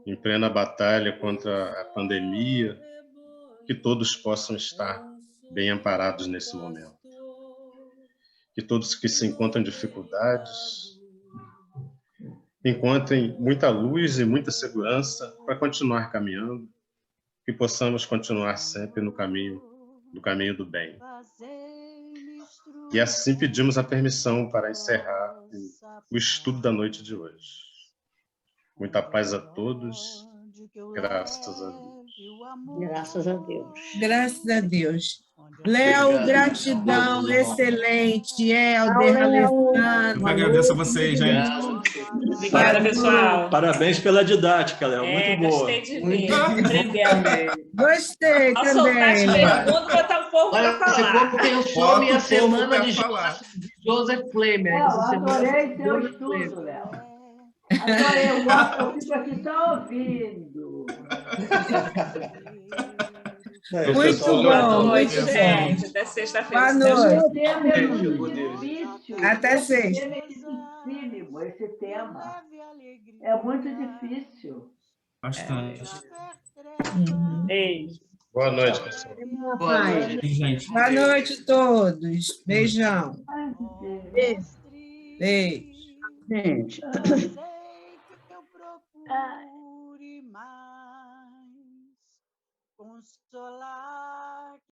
em plena batalha contra a pandemia, que todos possam estar bem amparados nesse momento. Que todos que se encontram em dificuldades encontrem muita luz e muita segurança para continuar caminhando, que possamos continuar sempre no caminho do bem. E assim pedimos a permissão para encerrar o estudo da noite de hoje. Muita paz a todos, graças a Deus. Graças a Deus. Graças a Deus. Léo, gratidão, excelente. Helder, Alessandro. Eu agradeço a vocês, gente. Obrigada, pessoal. Parabéns pela didática, Léo. Muito boa. Gostei de ver. Aprendendo. Gostei Posso soltar também. as perguntas, botar um pouco para falar. Você compensou minha semana de falar. Joseph Flamer. Eu adorei teu estudo, Léo. Adorei, eu fico aqui só ouvindo. Muito bom, Boa noite, muito bom. gente. Até sexta-feira. Boa noite. Meu vício difícil. Até Esse sexta. tema é dificílimo, esse tema. É muito difícil. Bastante. Beijo. Boa noite, pessoal. Boa noite, gente. Boa noite a todos. Beijão. Ai, meu Deus. Beijo. Beijo. Gente. Consolar